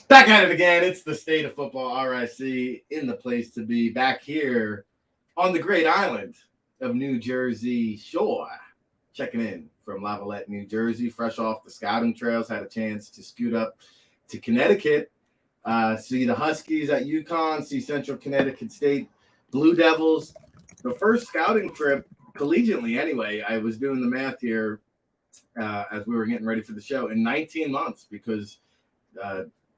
Back at it again. It's the State of Football RIC in the place to be. Back here on the great island of New Jersey Shore. Checking in from Lavalette, New Jersey, fresh off the scouting trails. Had a chance to scoot up to Connecticut, see the Huskies at UConn, see Central Connecticut State Blue Devils. The first scouting trip, collegiately anyway, I was doing the math here as we were getting ready for the show, in 19 months because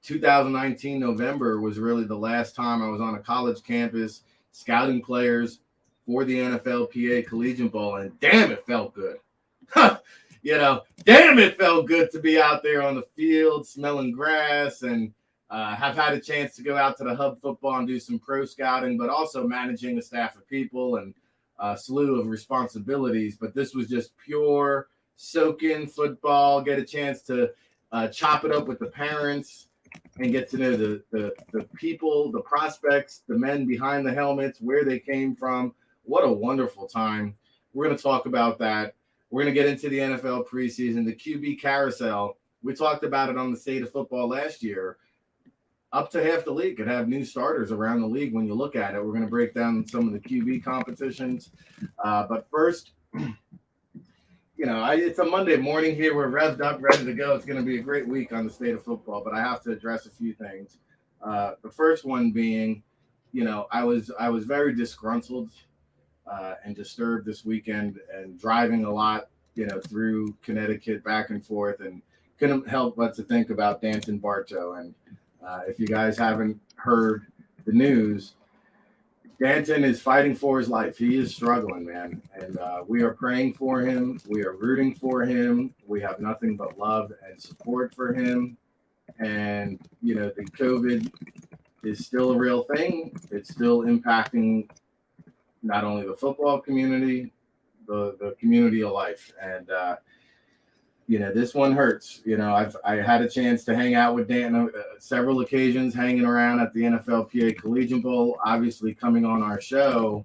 2019 November was really the last time I was on a college campus scouting players for the NFLPA Collegiate Bowl, and damn, it felt good. Damn, it felt good to be out there on the field smelling grass and have had a chance to go out to the Hub Football and do some pro scouting, but also managing a staff of people and a slew of responsibilities. But this was just pure soak-in football, get a chance to chop it up with the parents and get to know the people, the prospects, the men behind the helmets, where they came from. What a wonderful time. We're going to talk about that. We're going to get into the NFL preseason, the QB carousel. We talked about it on the State of Football last year. Up to half the league could have new starters around the league when you look at it. We're going to break down some of the QB competitions. But first, it's a Monday morning here. We're revved up, ready to go. It's going to be a great week on the State of Football, but I have to address a few things. The first one being, I was very disgruntled and disturbed this weekend and driving a lot, through Connecticut back and forth, and couldn't help but to think about Danton Bartow. And if you guys haven't heard the news, Danton is fighting for his life. He is struggling, man. And we are praying for him. We are rooting for him. We have nothing but love and support for him. And, the COVID is still a real thing. It's still impacting not only the football community, the community of life. And, this one hurts. I had a chance to hang out with Dan several occasions, hanging around at the NFLPA Collegiate Bowl, obviously coming on our show,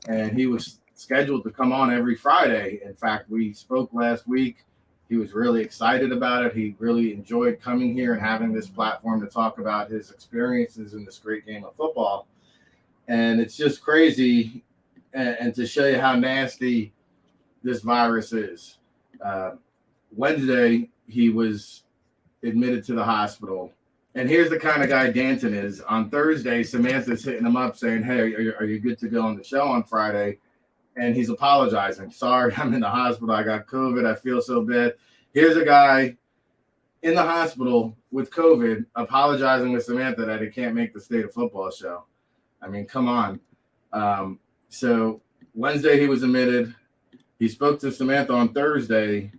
and he was scheduled to come on every Friday. In fact, we spoke last week. He was really excited about it. He really enjoyed coming here and having this platform to talk about his experiences in this great game of football. And it's just crazy, and to show you how nasty this virus is. Wednesday, he was admitted to the hospital. And here's the kind of guy Danton is. On Thursday, Samantha's hitting him up saying, hey, are you good to go on the show on Friday? And he's apologizing. Sorry, I'm in the hospital. I got COVID. I feel so bad. Here's a guy in the hospital with COVID apologizing to Samantha that he can't make the State of Football show. I mean, come on. So Wednesday, he was admitted. He spoke to Samantha on Thursday.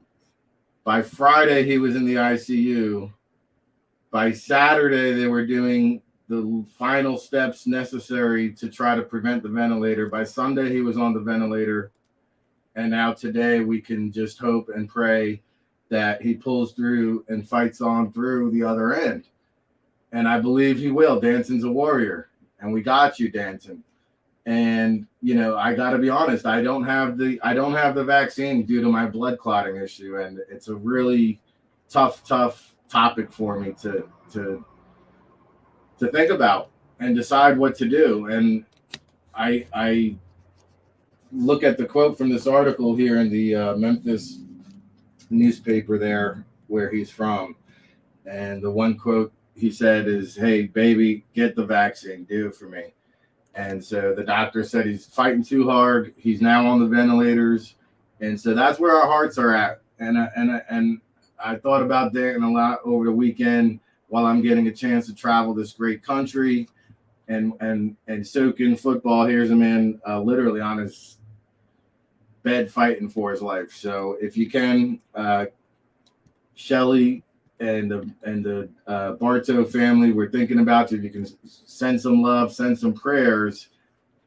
By Friday, he was in the ICU. By Saturday, they were doing the final steps necessary to try to prevent the ventilator. By Sunday, he was on the ventilator. And now today, we can just hope and pray that he pulls through and fights on through the other end. And I believe he will. Danton's a warrior. And we got you, Danton. And, I got to be honest, I don't have the vaccine due to my blood clotting issue. And it's a really tough topic for me to think about and decide what to do. And I look at the quote from this article here in the Memphis newspaper there where he's from. And the one quote he said is, hey, baby, get the vaccine. Do it for me. And so the doctor said he's fighting too hard. He's now on the ventilators. And so that's where our hearts are at. And I thought about Danton a lot over the weekend while I'm getting a chance to travel this great country and soak in football. Here's a man literally on his bed fighting for his life. So if you can, Shelly and the Bartow family, we're thinking about you. If you can send some love, send some prayers,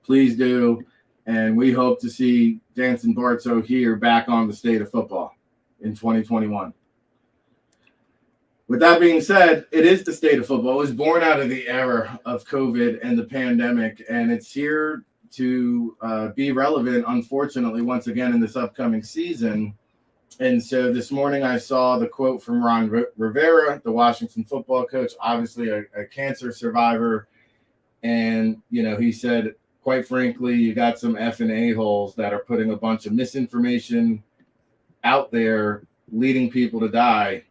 please do. And we hope to see Danton Bartow here back on the State of Football in 2021. With that being said, it is the State of Football. It was born out of the era of COVID and the pandemic, and it's here to be relevant, unfortunately, once again in this upcoming season. And so this morning I saw the quote from Ron Rivera, the Washington football coach, obviously a cancer survivor. And, he said, quite frankly, you got some effing a-holes that are putting a bunch of misinformation out there, leading people to die.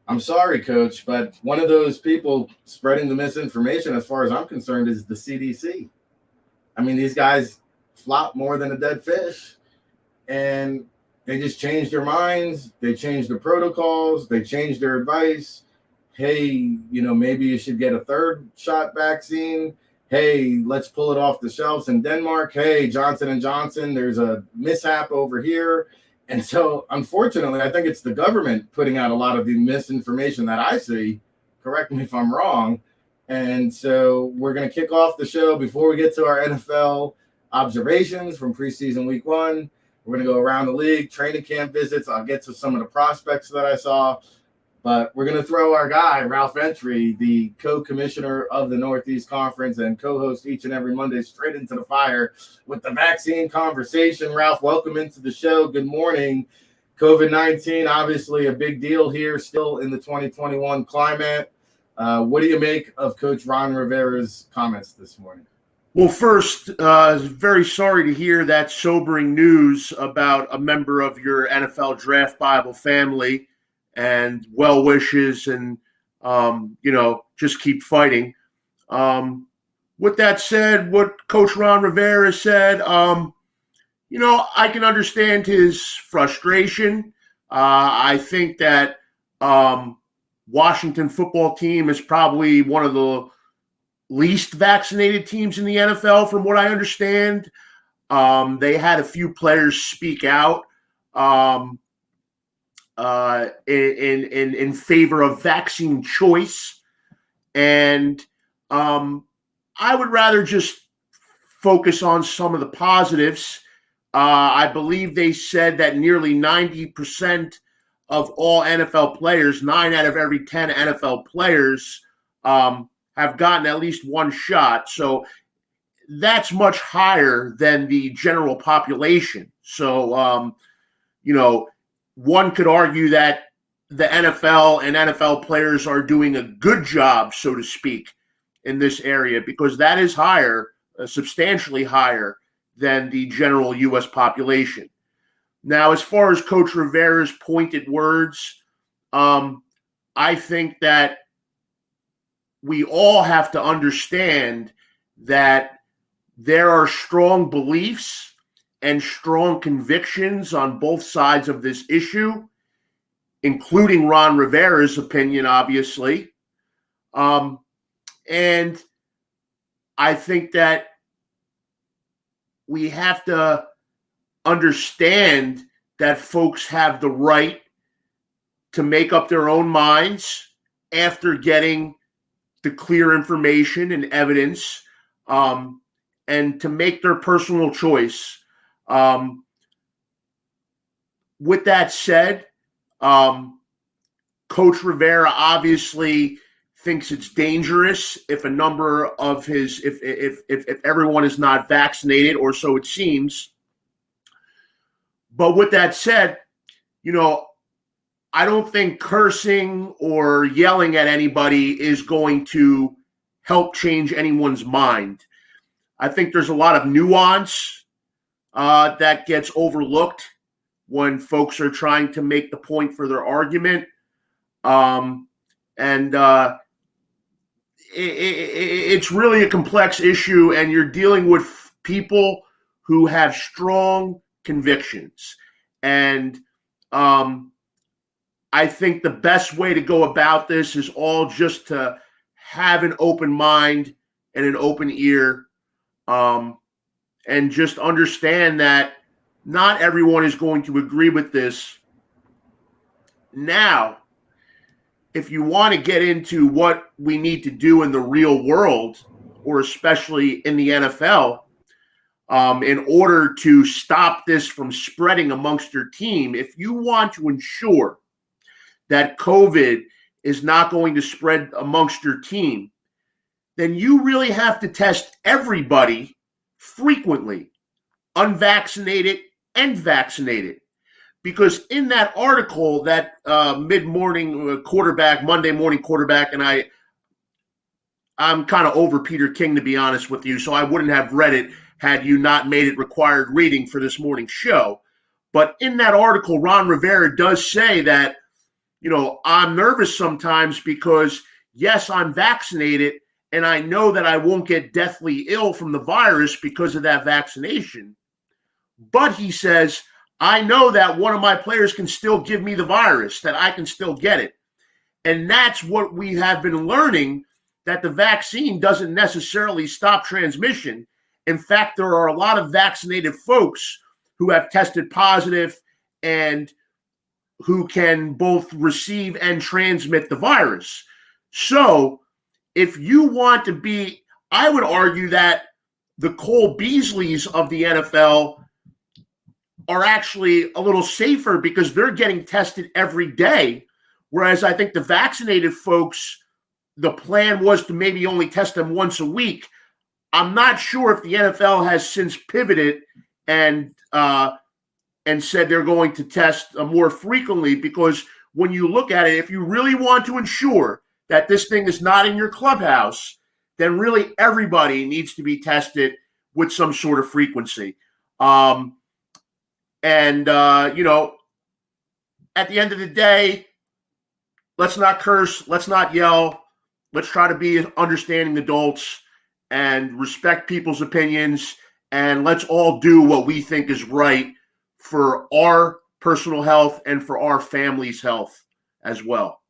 I'm sorry, coach, but one of those people spreading the misinformation, as far as I'm concerned, is the CDC. I mean, these guys flop more than a dead fish, and they just changed their minds. They changed the protocols. They changed their advice. Hey, maybe you should get a third shot vaccine. Hey, let's pull it off the shelves in Denmark. Hey, Johnson & Johnson, there's a mishap over here. And so, unfortunately, I think it's the government putting out a lot of the misinformation that I see. Correct me if I'm wrong. And so we're going to kick off the show before we get to our NFL observations from preseason week 1. We're going to go around the league, training camp visits. I'll get to some of the prospects that I saw. But we're going to throw our guy, Ralph Entry, the co-commissioner of the Northeast Conference and co-host each and every Monday, straight into the fire with the vaccine conversation. Ralph, welcome into the show. Good morning. COVID-19, obviously a big deal here still in the 2021 climate. What do you make of Coach Ron Rivera's comments this morning? Well, first, very sorry to hear that sobering news about a member of your NFL Draft Bible family, and well wishes, and just keep fighting. With that said, what Coach Ron Rivera said, I can understand his frustration. I think that Washington football team is probably one of the least vaccinated teams in the NFL, from what I understand. They had a few players speak out in favor of vaccine choice, and I would rather just focus on some of the positives. I believe they said that nearly 90% of all NFL players, 9 out of every 10 NFL players, have gotten at least one shot. So that's much higher than the general population. So, one could argue that the NFL and NFL players are doing a good job, so to speak, in this area, because that is higher, substantially higher than the general U.S. population. Now, as far as Coach Rivera's pointed words, I think that we all have to understand that there are strong beliefs and strong convictions on both sides of this issue, including Ron Rivera's opinion, obviously. And I think that we have to understand that folks have the right to make up their own minds after getting the clear information and evidence, and to make their personal choice. With that said, Coach Rivera obviously thinks it's dangerous if a number of if everyone is not vaccinated, or so it seems. But with that said, I don't think cursing or yelling at anybody is going to help change anyone's mind. I think there's a lot of nuance that gets overlooked when folks are trying to make the point for their argument. It's really a complex issue, and you're dealing with people who have strong convictions. And I think the best way to go about this is all just to have an open mind and an open ear, and just understand that not everyone is going to agree with this. Now, if you want to get into what we need to do in the real world, or especially in the NFL, in order to stop this from spreading amongst your team, if you want to ensure that COVID is not going to spread amongst your team, then you really have to test everybody frequently, unvaccinated and vaccinated, because in that article, that mid-morning quarterback, Monday morning quarterback, and I'm kind of over Peter King, to be honest with you, so I wouldn't have read it had you not made it required reading for this morning's show. But in that article, Ron Rivera does say that, I'm nervous sometimes because, yes, I'm vaccinated, and I know that I won't get deathly ill from the virus because of that vaccination. But he says, I know that one of my players can still give me the virus, that I can still get it. And that's what we have been learning, that the vaccine doesn't necessarily stop transmission. In fact, there are a lot of vaccinated folks who have tested positive and who can both receive and transmit the virus. So if you want to be, I would argue that the Cole Beasleys of the NFL are actually a little safer because they're getting tested every day. Whereas I think the vaccinated folks, the plan was to maybe only test them once a week. I'm not sure if the NFL has since pivoted and said they're going to test more frequently, because when you look at it, if you really want to ensure that this thing is not in your clubhouse, then really everybody needs to be tested with some sort of frequency. At the end of the day, let's not curse, let's not yell, let's try to be understanding adults and respect people's opinions, and let's all do what we think is right for our personal health and for our family's health as well.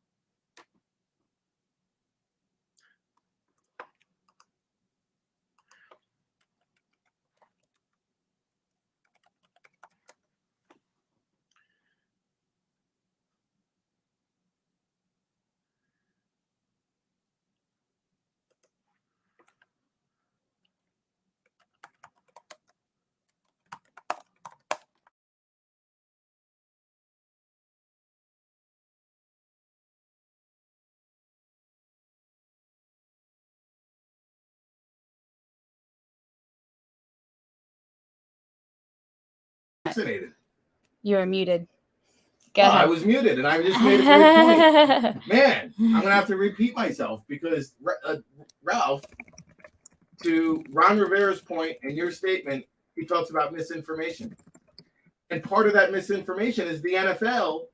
Vaccinated. You were muted. Go ahead. I was muted, and I just made a great point. Man, I'm going to have to repeat myself because, Ralph, to Ron Rivera's point and your statement, he talks about misinformation. And part of that misinformation is the NFL.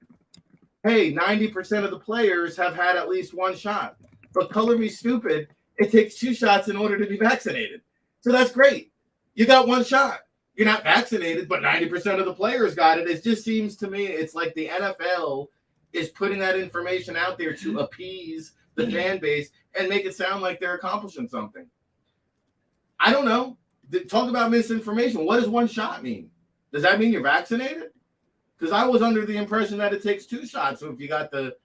Hey, 90% of the players have had at least one shot. But color me stupid, it takes 2 shots in order to be vaccinated. So that's great. You got 1 shot. You're not vaccinated, but 90% of the players got it. It just seems to me it's like the NFL is putting that information out there to appease the fan base and make it sound like they're accomplishing something. I don't know. Talk about misinformation. What does 1 shot mean? Does that mean you're vaccinated? Because I was under the impression that it takes 2 shots. So if you got the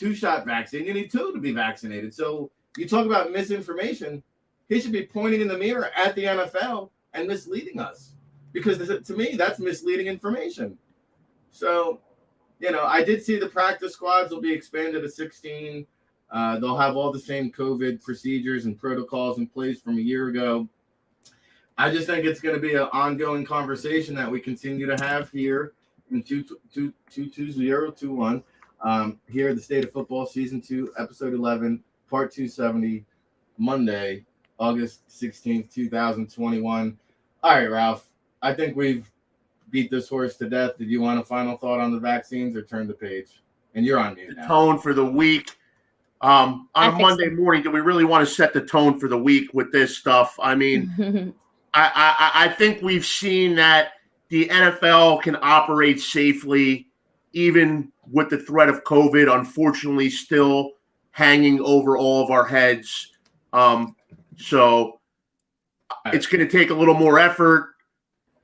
2-shot vaccine, you need 2 to be vaccinated. So you talk about misinformation. He should be pointing in the mirror at the NFL and misleading us. Because to me, that's misleading information. So, I did see the practice squads will be expanded to 16. They'll have all the same COVID procedures and protocols in place from a year ago. I just think it's going to be an ongoing conversation that we continue to have here in 22021. Here at the State of Football Season 2, Episode 11, Part 270, Monday, August 16th, 2021. All right, Ralph. I think we've beat this horse to death. Did you want a final thought on the vaccines or turn the page? And you're on mute now. Tone for the week. On a Monday morning, do we really want to set the tone for the week with this stuff? I mean, I think we've seen that the NFL can operate safely, even with the threat of COVID, unfortunately, still hanging over all of our heads. So it's going to take a little more effort,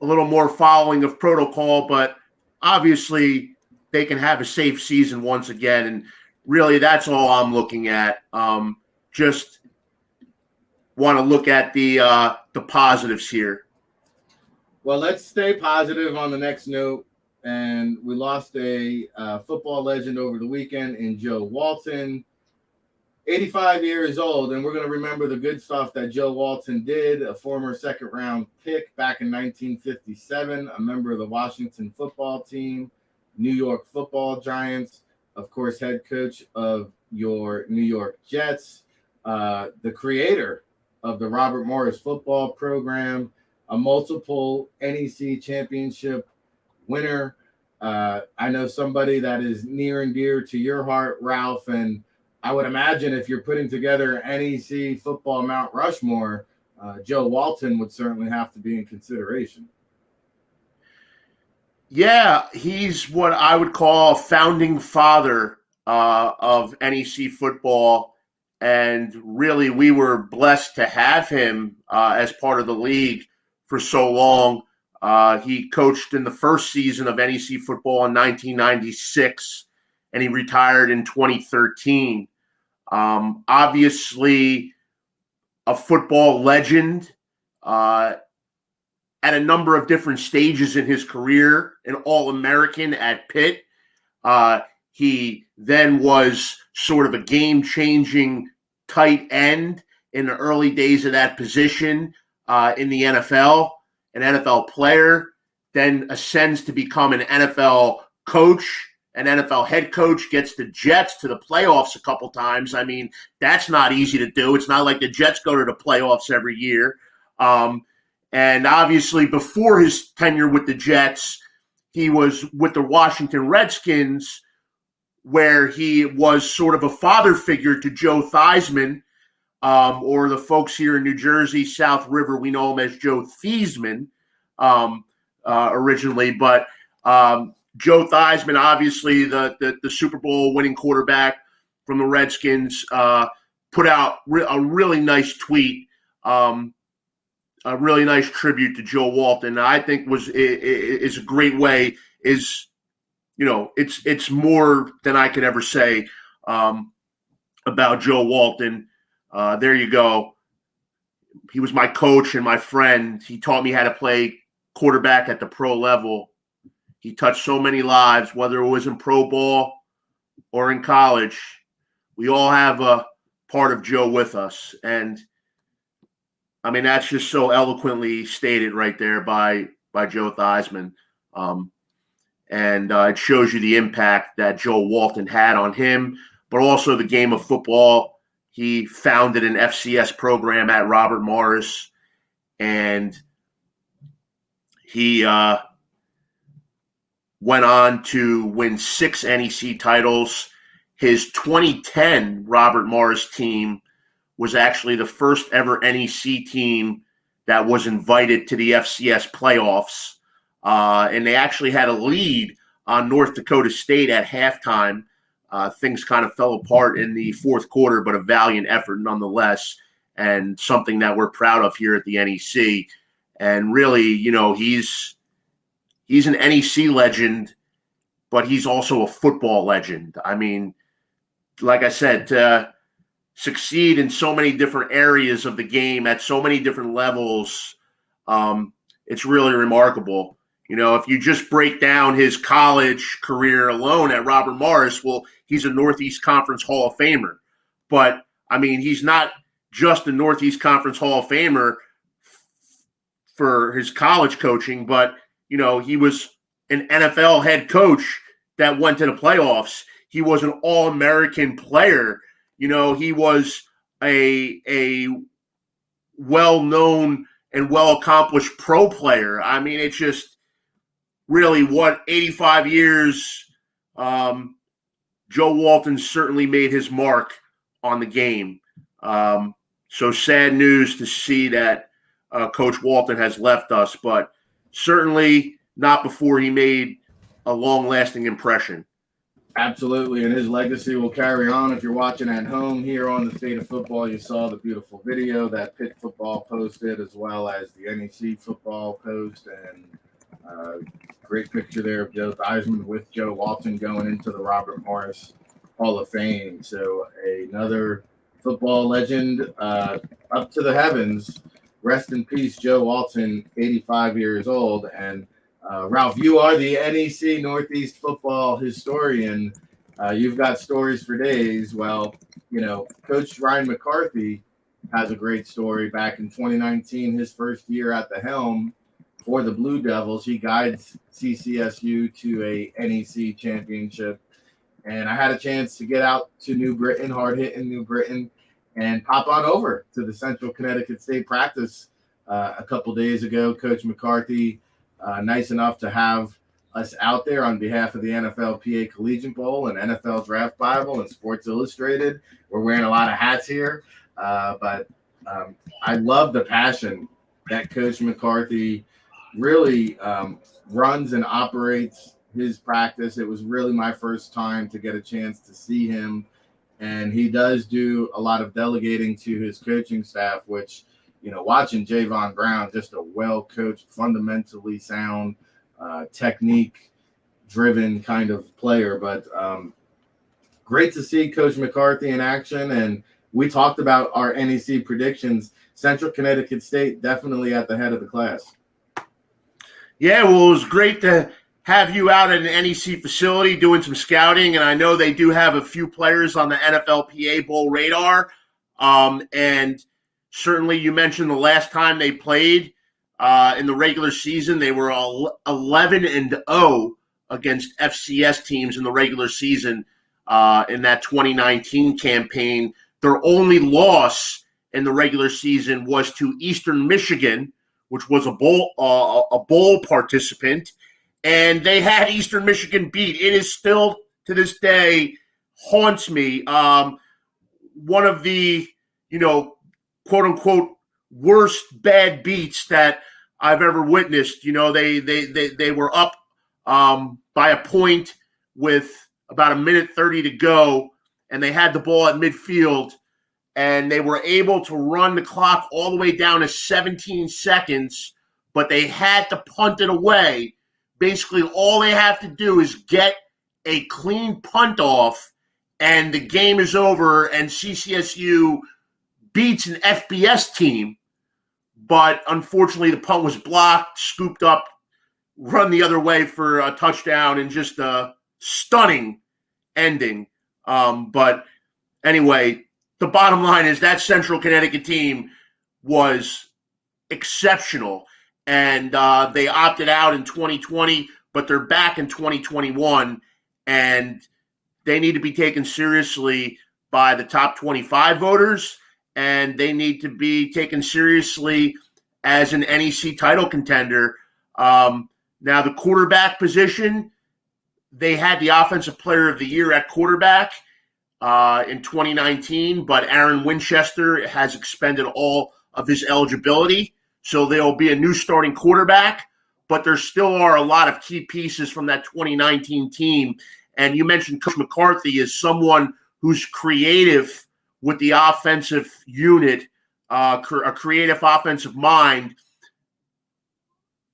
a little more following of protocol, but obviously they can have a safe season once again. And really, that's all I'm looking at. Just want to look at the positives here. Well, let's stay positive on the next note. And we lost a football legend over the weekend in Joe Walton. 85 years old, and we're going to remember the good stuff that Joe Walton did, a former second-round pick back in 1957, a member of the Washington football team, New York Football Giants, of course, head coach of your New York Jets, the creator of the Robert Morris football program, a multiple NEC championship winner. I know somebody that is near and dear to your heart, Ralph, and I would imagine if you're putting together NEC football Mount Rushmore, Joe Walton would certainly have to be in consideration. Yeah, he's what I would call a founding father of NEC football. And really, we were blessed to have him as part of the league for so long. He coached in the first season of NEC football in 1996, and he retired in 2013. Obviously, a football legend. At a number of different stages in his career, an All-American at Pitt. He then was sort of a game-changing tight end in the early days of that position in the NFL, an NFL player, then ascends to become an NFL coach, an NFL head coach, gets the Jets to the playoffs a couple times. I mean, that's not easy to do. It's not like the Jets go to the playoffs every year. And obviously, before his tenure with the Jets, he was with the Washington Redskins, where he was sort of a father figure to Joe Theismann, or the folks here in New Jersey, South River, we know him as Joe Theismann originally. But Joe Theismann, obviously the Super Bowl winning quarterback from the Redskins, put out a really nice tweet. A really nice tribute to Joe Walton. I think is a great way. It's more than I could ever say about Joe Walton. There you go. He was my coach and my friend. He taught me how to play quarterback at the pro level. He touched so many lives, whether it was in pro ball or in college. We all have a part of Joe with us, and I mean, that's just so eloquently stated right there by Joe Theismann. And it shows you the impact that Joe Walton had on him, but also the game of football. He founded an FCS program at Robert Morris, and he went on to win 6 NEC titles. His 2010 Robert Morris team was actually the first ever NEC team that was invited to the FCS playoffs. And they actually had a lead on North Dakota State at halftime. Things kind of fell apart in the fourth quarter, but a valiant effort nonetheless, and something that we're proud of here at the NEC. And really, he's an NEC legend, but he's also a football legend. I mean, like I said, succeed in so many different areas of the game at so many different levels. It's really remarkable. If you just break down his college career alone at Robert Morris, well, he's a Northeast Conference Hall of Famer. But, I mean, he's not just a Northeast Conference Hall of Famer for his college coaching, but, he was an NFL head coach that went to the playoffs. He was an All-American player. He was a well-known and well-accomplished pro player. I mean, it's just really 85 years. Joe Walton certainly made his mark on the game. So sad news to see that Coach Walton has left us, but certainly not before he made a long-lasting impression. Absolutely, and his legacy will carry on. If you're watching at home here on the State of Football, you saw the beautiful video that Pitt football posted, as well as the NEC football post, and great picture there of Joe Theismann with Joe Walton going into the Robert Morris Hall of Fame. So another football legend up to the heavens. Rest in peace, Joe Walton, 85 years old, and Ralph, you are the NEC Northeast football historian. You've got stories for days. Well, Coach Ryan McCarthy has a great story back in 2019, his first year at the helm. for the Blue Devils. He guides CCSU to a NEC championship. And I had a chance to get out to New Britain, hard hit in New Britain, and pop on over to the Central Connecticut State practice a couple days ago. Coach McCarthy, nice enough to have us out there on behalf of the NFLPA Collegiate Bowl and NFL Draft Bible and Sports Illustrated. We're wearing a lot of hats here, but I love the passion that Coach McCarthy really runs and operates his practice. It was really my first time to get a chance to see him, and he does do a lot of delegating to his coaching staff, which, watching Javon Brown, just a well-coached, fundamentally sound, technique-driven kind of player. But great to see Coach McCarthy in action, and we talked about our NEC predictions. Central Connecticut State definitely at the head of the class. Yeah, well, it was great to have you out at an NEC facility doing some scouting, and I know they do have a few players on the NFLPA Bowl radar. And certainly you mentioned the last time they played in the regular season, they were 11-0 against FCS teams in the regular season in that 2019 campaign. Their only loss in the regular season was to Eastern Michigan, which was a bowl participant. And they had Eastern Michigan beat. It is still, to this day, haunts me. One of the, quote-unquote, worst bad beats that I've ever witnessed. They were up by a point with about 1:30 to go, and they had the ball at midfield, and they were able to run the clock all the way down to 17 seconds, but they had to punt it away. Basically, all they have to do is get a clean punt off, and the game is over, and CCSU beats an FBS team. But unfortunately, the punt was blocked, scooped up, run the other way for a touchdown, and just a stunning ending. But anyway, the bottom line is that Central Connecticut team was exceptional. And they opted out in 2020, but they're back in 2021, and they need to be taken seriously by the top 25 voters, and they need to be taken seriously as an NEC title contender. Now, the quarterback position, they had the Offensive Player of the Year at quarterback in 2019, but Aaron Winchester has expended all of his eligibility. So there'll be a new starting quarterback, but there still are a lot of key pieces from that 2019 team. And you mentioned Coach McCarthy as someone who's creative with the offensive unit, a creative offensive mind.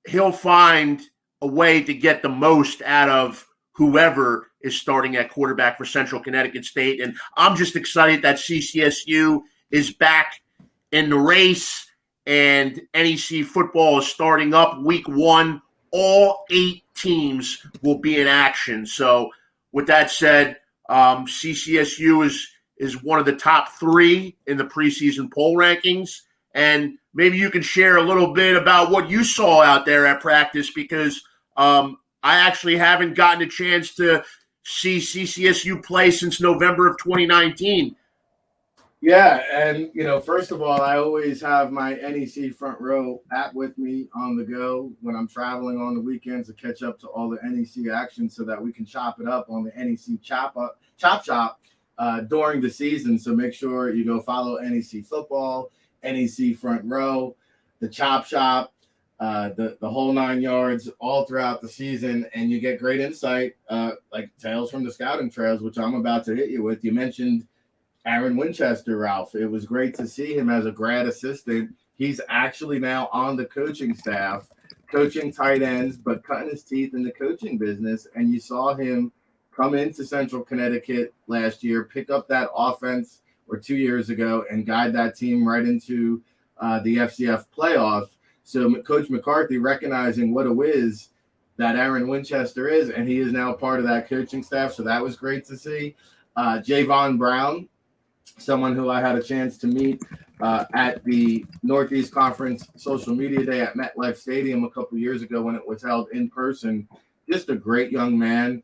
He'll find a way to get the most out of whoever is starting at quarterback for Central Connecticut State. And I'm just excited that CCSU is back in the race. And NEC football is starting up week 1. All 8 teams will be in action. So with that said, CCSU is one of the top 3 in the preseason poll rankings. And maybe you can share a little bit about what you saw out there at practice, because I actually haven't gotten a chance to see CCSU play since November of 2019. Yeah, and first of all, I always have my NEC Front Row app with me on the go when I'm traveling on the weekends to catch up to all the NEC action, so that we can chop it up on the NEC Chop Shop during the season. So make sure you go follow NEC Football, NEC Front Row, the Chop Shop, the whole 9 yards all throughout the season, and you get great insight, like Tales from the Scouting Trails, which I'm about to hit you with. You mentioned Aaron Winchester, Ralph. It was great to see him as a grad assistant. He's actually now on the coaching staff, coaching tight ends, but cutting his teeth in the coaching business. And you saw him come into Central Connecticut last year, pick up that offense, or 2 years ago, and guide that team right into the FCF playoffs. So Coach McCarthy, recognizing what a whiz that Aaron Winchester is, and he is now part of that coaching staff. So that was great to see. Javon Brown, someone who I had a chance to meet at the Northeast Conference Social Media Day at MetLife Stadium a couple years ago when it was held in person. Just a great young man,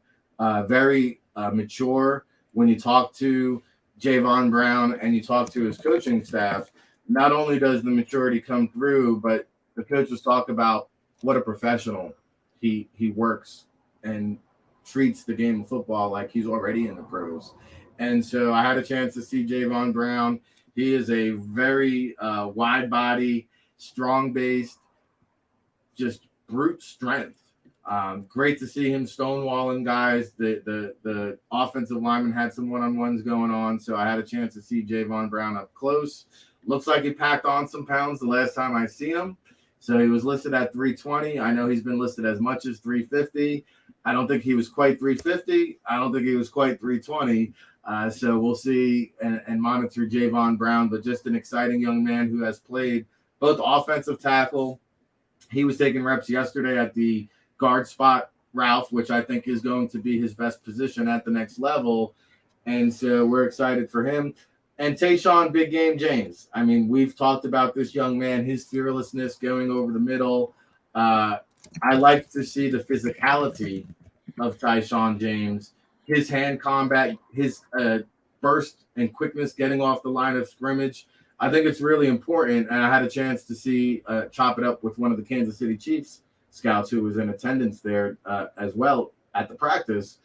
very mature. When you talk to Javon Brown and you talk to his coaching staff, not only does the maturity come through, but the coaches talk about what a professional he works and treats the game of football like he's already in the pros. And so I had a chance to see Javon Brown. He is a very wide body, strong based, just brute strength. Great to see him stonewalling guys. The offensive lineman had some one-on-ones going on, so I had a chance to see Javon Brown up close. Looks like he packed on some pounds the last time I seen him. So he was listed at 320. I know he's been listed as much as 350. I don't think he was quite 350. I don't think he was quite 320. So we'll see and monitor Javon Brown, but just an exciting young man who has played both offensive tackle. He was taking reps yesterday at the guard spot, Ralph, which I think is going to be his best position at the next level. And so we're excited for him. And Tayshawn Big Game James. I mean, we've talked about this young man, his fearlessness going over the middle. I like to see the physicality of Tayshawn James, his hand combat, his burst and quickness getting off the line of scrimmage. I think it's really important. And I had a chance to see chop it up with one of the Kansas City Chiefs scouts who was in attendance there as well at the practice.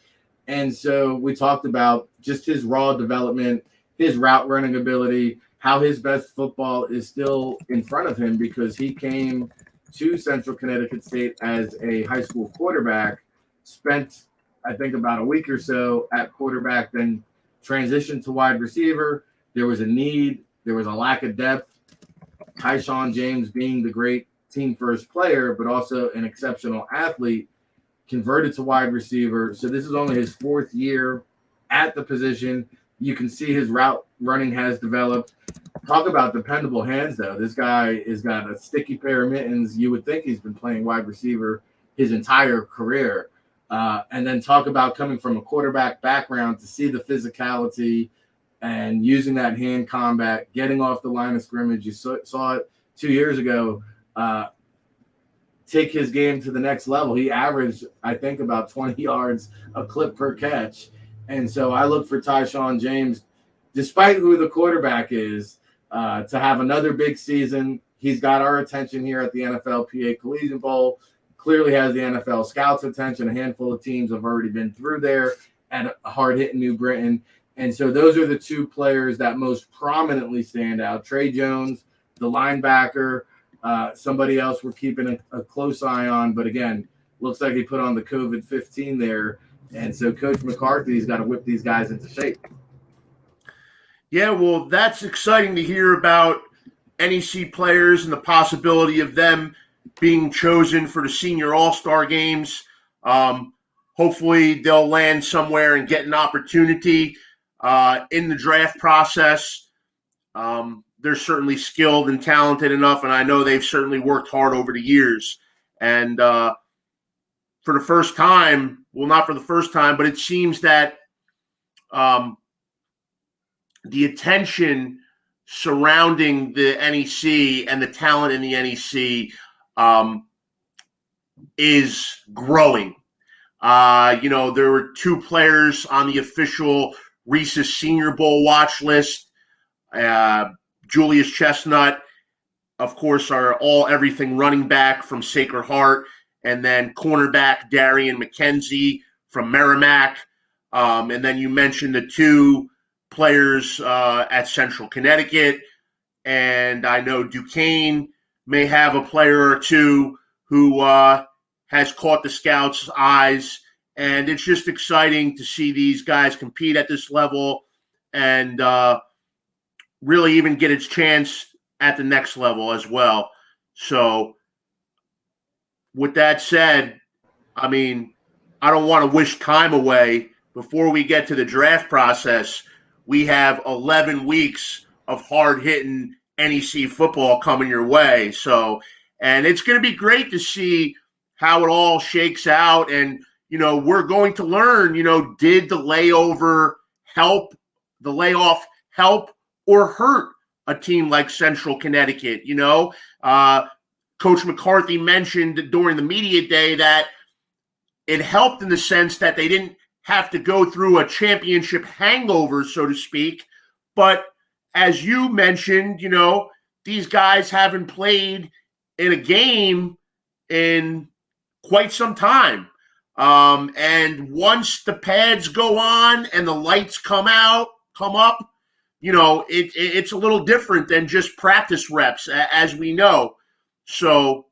And so we talked about just his raw development, his route running ability, how his best football is still in front of him because he came to Central Connecticut State as a high school quarterback, spent, I think, about a week or so at quarterback, then transitioned to wide receiver. There was a need. There was a lack of depth. Tayshawn James being the great team first player, but also an exceptional athlete, converted to wide receiver. So this is only his fourth year at the position. You can see his route running has developed. Talk about dependable hands, though. This guy has got a sticky pair of mittens. You would think he's been playing wide receiver his entire career. And then talk about coming from a quarterback background to see the physicality and using that hand combat, getting off the line of scrimmage. You saw it 2 years ago. Take his game to the next level. He averaged, I think, about 20 yards a clip per catch. And so I look for Tayshawn James, despite who the quarterback is, to have another big season. He's got our attention here at the NFLPA Collegiate Bowl. Clearly has the NFL scouts' attention. A handful of teams have already been through there at a hard-hitting New Britain. And so those are the two players that most prominently stand out. Trey Jones, the linebacker, somebody else we're keeping a close eye on. But again, looks like he put on the COVID-15 there. And so Coach McCarthy's got to whip these guys into shape. Yeah, well, that's exciting to hear about NEC players and the possibility of them being chosen for the senior all-star games. Hopefully they'll land somewhere and get an opportunity in the draft process. They're certainly skilled and talented enough, and I know they've certainly worked hard over the years. And for the first time, well, not for the first time, but it seems that the attention surrounding the NEC and the talent in the NEC is growing. There were two players on the official Reese's Senior Bowl watch list. Julius Chestnut, of course, our all-everything running back from Sacred Heart, and then cornerback Darian McKenzie from Merrimack. And then you mentioned the two players at Central Connecticut. And I know Duquesne may have a player or two who has caught the scouts' eyes. And it's just exciting to see these guys compete at this level and really even get its chance at the next level as well. So with that said, I mean, I don't want to wish time away. Before we get to the draft process, we have 11 weeks of hard-hitting NEC football coming your way. So, and it's going to be great to see how it all shakes out. And, we're going to learn, did the layoff help or hurt a team like Central Connecticut. Coach McCarthy mentioned during the media day that it helped in the sense that they didn't have to go through a championship hangover, so to speak. But as you mentioned, these guys haven't played in a game in quite some time. And once the pads go on and the lights come up, it's a little different than just practice reps, as we know. So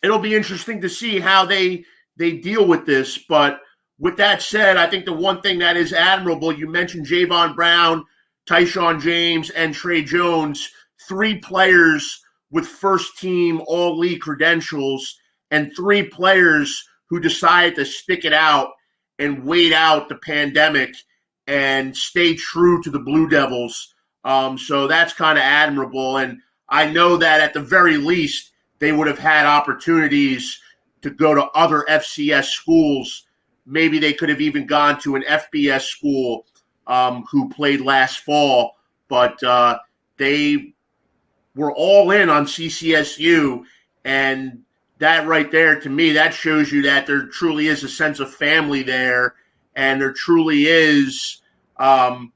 it'll be interesting to see how they deal with this. But with that said, I think the one thing that is admirable, you mentioned Javon Brown, Tyshawn James, and Trey Jones, 3 players with first-team all-league credentials, and 3 players who decided to stick it out and wait out the pandemic and stay true to the Blue Devils. So that's kind of admirable. And I know that at the very least, they would have had opportunities to go to other FCS schools. Maybe they could have even gone to an FBS school who played last fall. But they were all in on CCSU. And that right there, to me, that shows you that there truly is a sense of family there. And there truly is something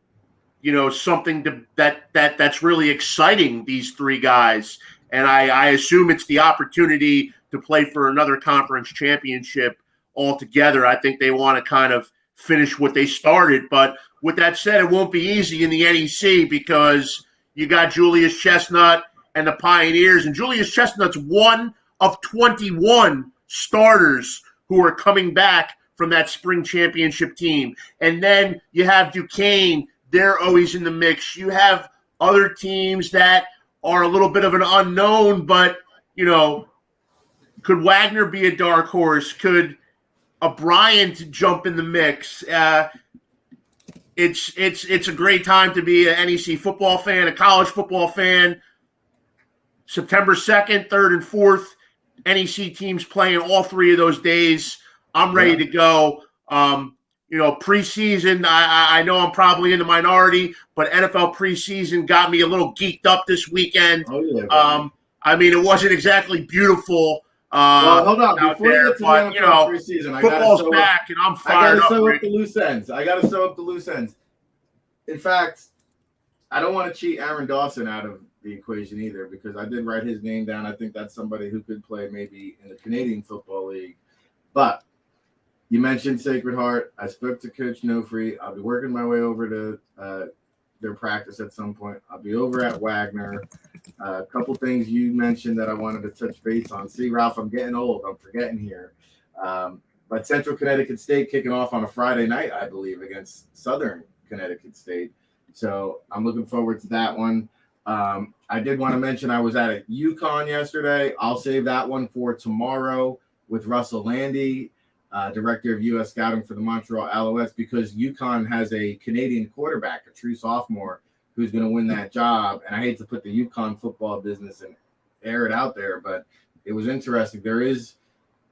that's really exciting, these 3 guys. And I assume it's the opportunity to play for another conference championship altogether. I think they want to kind of finish what they started. But with that said, it won't be easy in the NEC because you got Julius Chestnut and the Pioneers. And Julius Chestnut's one of 21 starters who are coming back from that spring championship team. And then you have Duquesne. They're always in the mix. You have other teams that are a little bit of an unknown, but, could Wagner be a dark horse? Could a Bryant jump in the mix? It's a great time to be an NEC football fan, a college football fan. September 2nd, 3rd, and 4th, NEC teams playing all 3 of those days. I'm ready to go. Preseason, I know I'm probably in the minority, but NFL preseason got me a little geeked up this weekend. Oh, yeah, it wasn't exactly beautiful. Well, hold on. Before you get to the NFL preseason, football's back, and I'm fired up. I got to sew up the loose ends. In fact, I don't want to cheat Aaron Dawson out of the equation either, because I did write his name down. I think that's somebody who could play maybe in the Canadian Football League. But you mentioned Sacred Heart. I spoke to Coach Nofree. I'll be working my way over to their practice at some point. I'll be over at Wagner. A couple things you mentioned that I wanted to touch base on. See, Ralph, I'm getting old. I'm forgetting here. But Central Connecticut State kicking off on a Friday night, I believe, against Southern Connecticut State. So I'm looking forward to that one. I did want to mention I was at a UConn yesterday. I'll save that one for tomorrow with Russell Landy, Director of U.S. Scouting for the Montreal Alouettes, because UConn has a Canadian quarterback, a true sophomore, who's going to win that job. And I hate to put the UConn football business and air it out there, but it was interesting. There is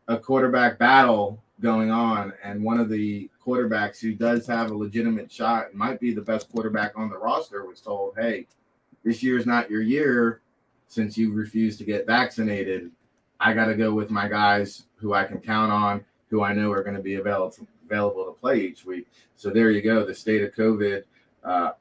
a quarterback battle going on, and one of the quarterbacks who does have a legitimate shot and might be the best quarterback on the roster was told, hey, this year's not your year since you refused to get vaccinated. I got to go with my guys who I can count on, who I know are going to be available to play each week. So there you go. The state of COVID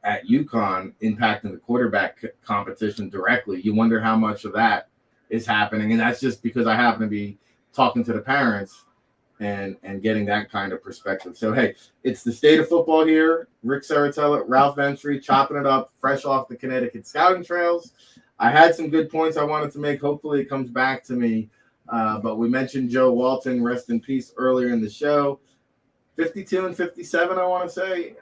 at UConn impacting the quarterback competition directly. You wonder how much of that is happening. And that's just because I happen to be talking to the parents and getting that kind of perspective. So, hey, it's the state of football here. Rick Saratella, Ralph Ventry, chopping it up fresh off the Connecticut scouting trails. I had some good points I wanted to make. Hopefully it comes back to me. But we mentioned Joe Walton, rest in peace, earlier in the show. 52-57, I want to say.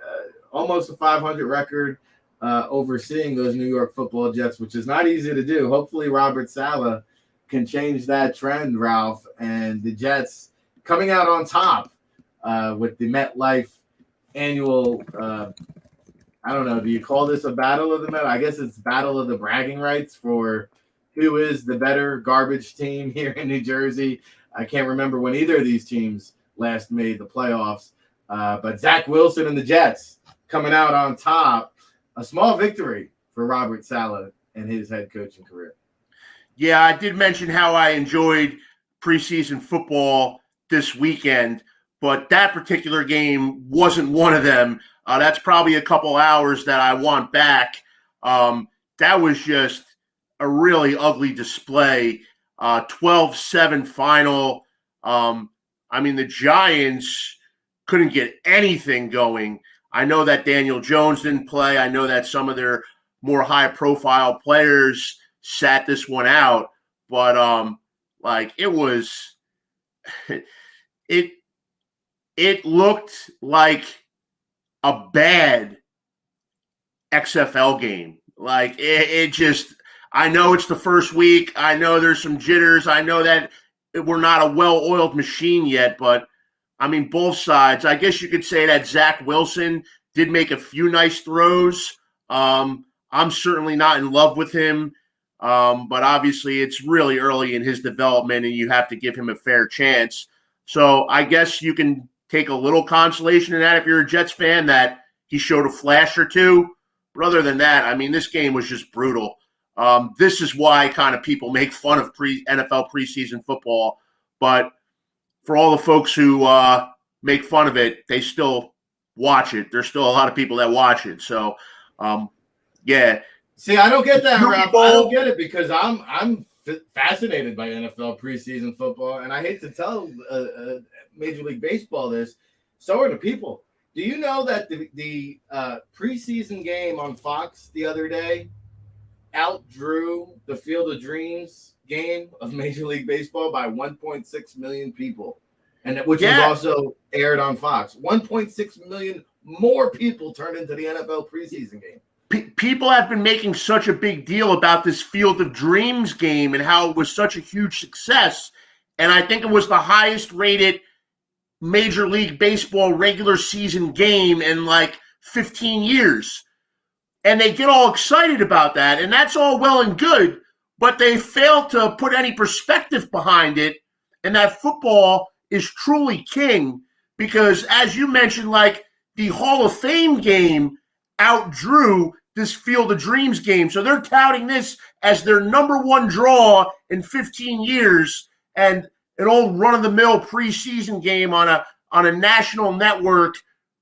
Almost a 500 record overseeing those New York Football Jets, which is not easy to do. Hopefully Robert Saleh can change that trend, Ralph, and the Jets coming out on top with the MetLife annual, I don't know, do you call this a battle of the Met? I guess it's battle of the bragging rights for who is the better garbage team here in New Jersey. I can't remember when either of these teams last made the playoffs, but Zach Wilson and the Jets coming out on top. A small victory for Robert Saleh and his head coaching career. Yeah, I did mention how I enjoyed preseason football this weekend, but that particular game wasn't one of them. That's probably a couple hours that I want back. That was just a really ugly display. 12-7 final. I mean, the Giants couldn't get anything going. I know that Daniel Jones didn't play. I know that some of their more high-profile players sat this one out, but like it was, it looked like a bad XFL game. Like it just, I know it's the first week. I know there's some jitters. I know that we're not a well-oiled machine yet, but I mean, both sides. I guess you could say that Zach Wilson did make a few nice throws. I'm certainly not in love with him, but obviously it's really early in his development, and you have to give him a fair chance. So I guess you can take a little consolation in that if you're a Jets fan, that he showed a flash or two. But other than that, I mean, this game was just brutal. This is why kind of people make fun of NFL preseason football. But for all the folks who make fun of it, they still watch it. There's still a lot of people that watch it. So, yeah. See, I don't get that, Ralph. I don't get it because I'm fascinated by NFL preseason football, and I hate to tell Major League Baseball this. So are the people. Do you know that the preseason game on Fox the other day outdrew the Field of Dreams game of Major League Baseball by 1.6 million people, and which was also aired on Fox. 1.6 million more people turned into the NFL preseason game. People have been making such a big deal about this Field of Dreams game and how it was such a huge success, and I think it was the highest rated Major League Baseball regular season game in like 15 years. And they get all excited about that, and that's all well and good, but they fail to put any perspective behind it, and that football is truly king because, as you mentioned, like the Hall of Fame game outdrew this Field of Dreams game. So they're touting this as their number one draw in 15 years, and an old run-of-the-mill preseason game on a national network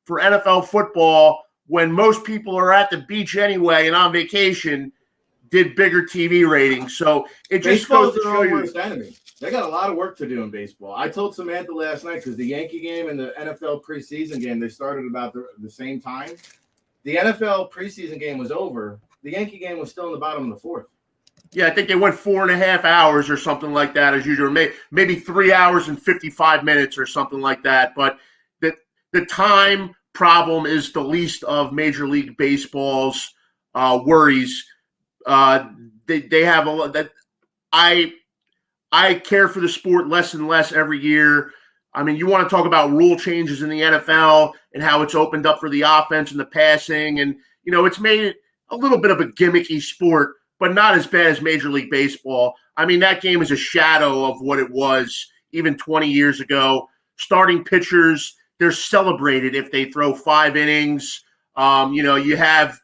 for NFL football when most people are at the beach anyway and on vacation did bigger TV ratings. So it just goes to show you. Worst enemy. They got a lot of work to do in baseball. I told Samantha last night because the Yankee game and the NFL preseason game, they started about the same time. The NFL preseason game was over. The Yankee game was still in the bottom of the fourth. Yeah, I think they went 4.5 hours or something like that as usual. Maybe 3 hours and 55 minutes or something like that. But the time problem is the least of Major League Baseball's worries. They have a lot that I care for the sport less and less every year. I mean, you want to talk about rule changes in the NFL and how it's opened up for the offense and the passing, and it's made it a little bit of a gimmicky sport, but not as bad as Major League Baseball. I mean, that game is a shadow of what it was even 20 years ago. Starting pitchers, they're celebrated if they throw 5 innings. You have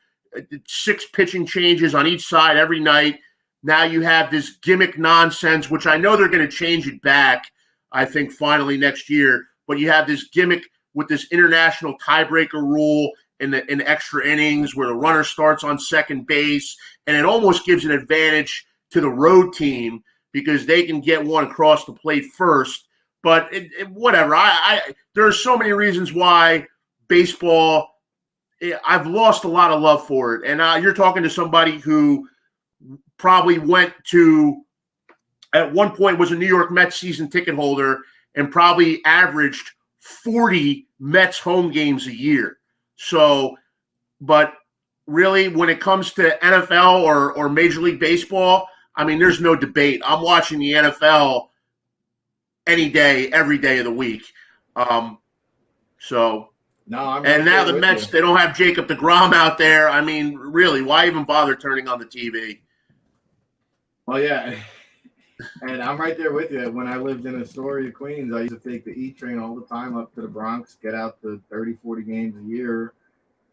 6 pitching changes on each side every night. Now you have this gimmick nonsense, which I know they're going to change it back, I think, finally next year. But you have this gimmick with this international tiebreaker rule in extra innings where the runner starts on second base, and it almost gives an advantage to the road team because they can get one across the plate first. But whatever. There are so many reasons why baseball, I've lost a lot of love for it. And you're talking to somebody who probably went to, at one point, was a New York Mets season ticket holder and probably averaged 40 Mets home games a year. So, but really, when it comes to NFL or Major League Baseball, I mean, there's no debate. I'm watching the NFL any day, every day of the week. Now the Mets, they don't have Jacob deGrom out there. I mean, really, why even bother turning on the TV? Oh, yeah. And I'm right there with you. When I lived in Astoria, Queens, I used to take the E train all the time up to the Bronx, get out to 30, 40 games a year.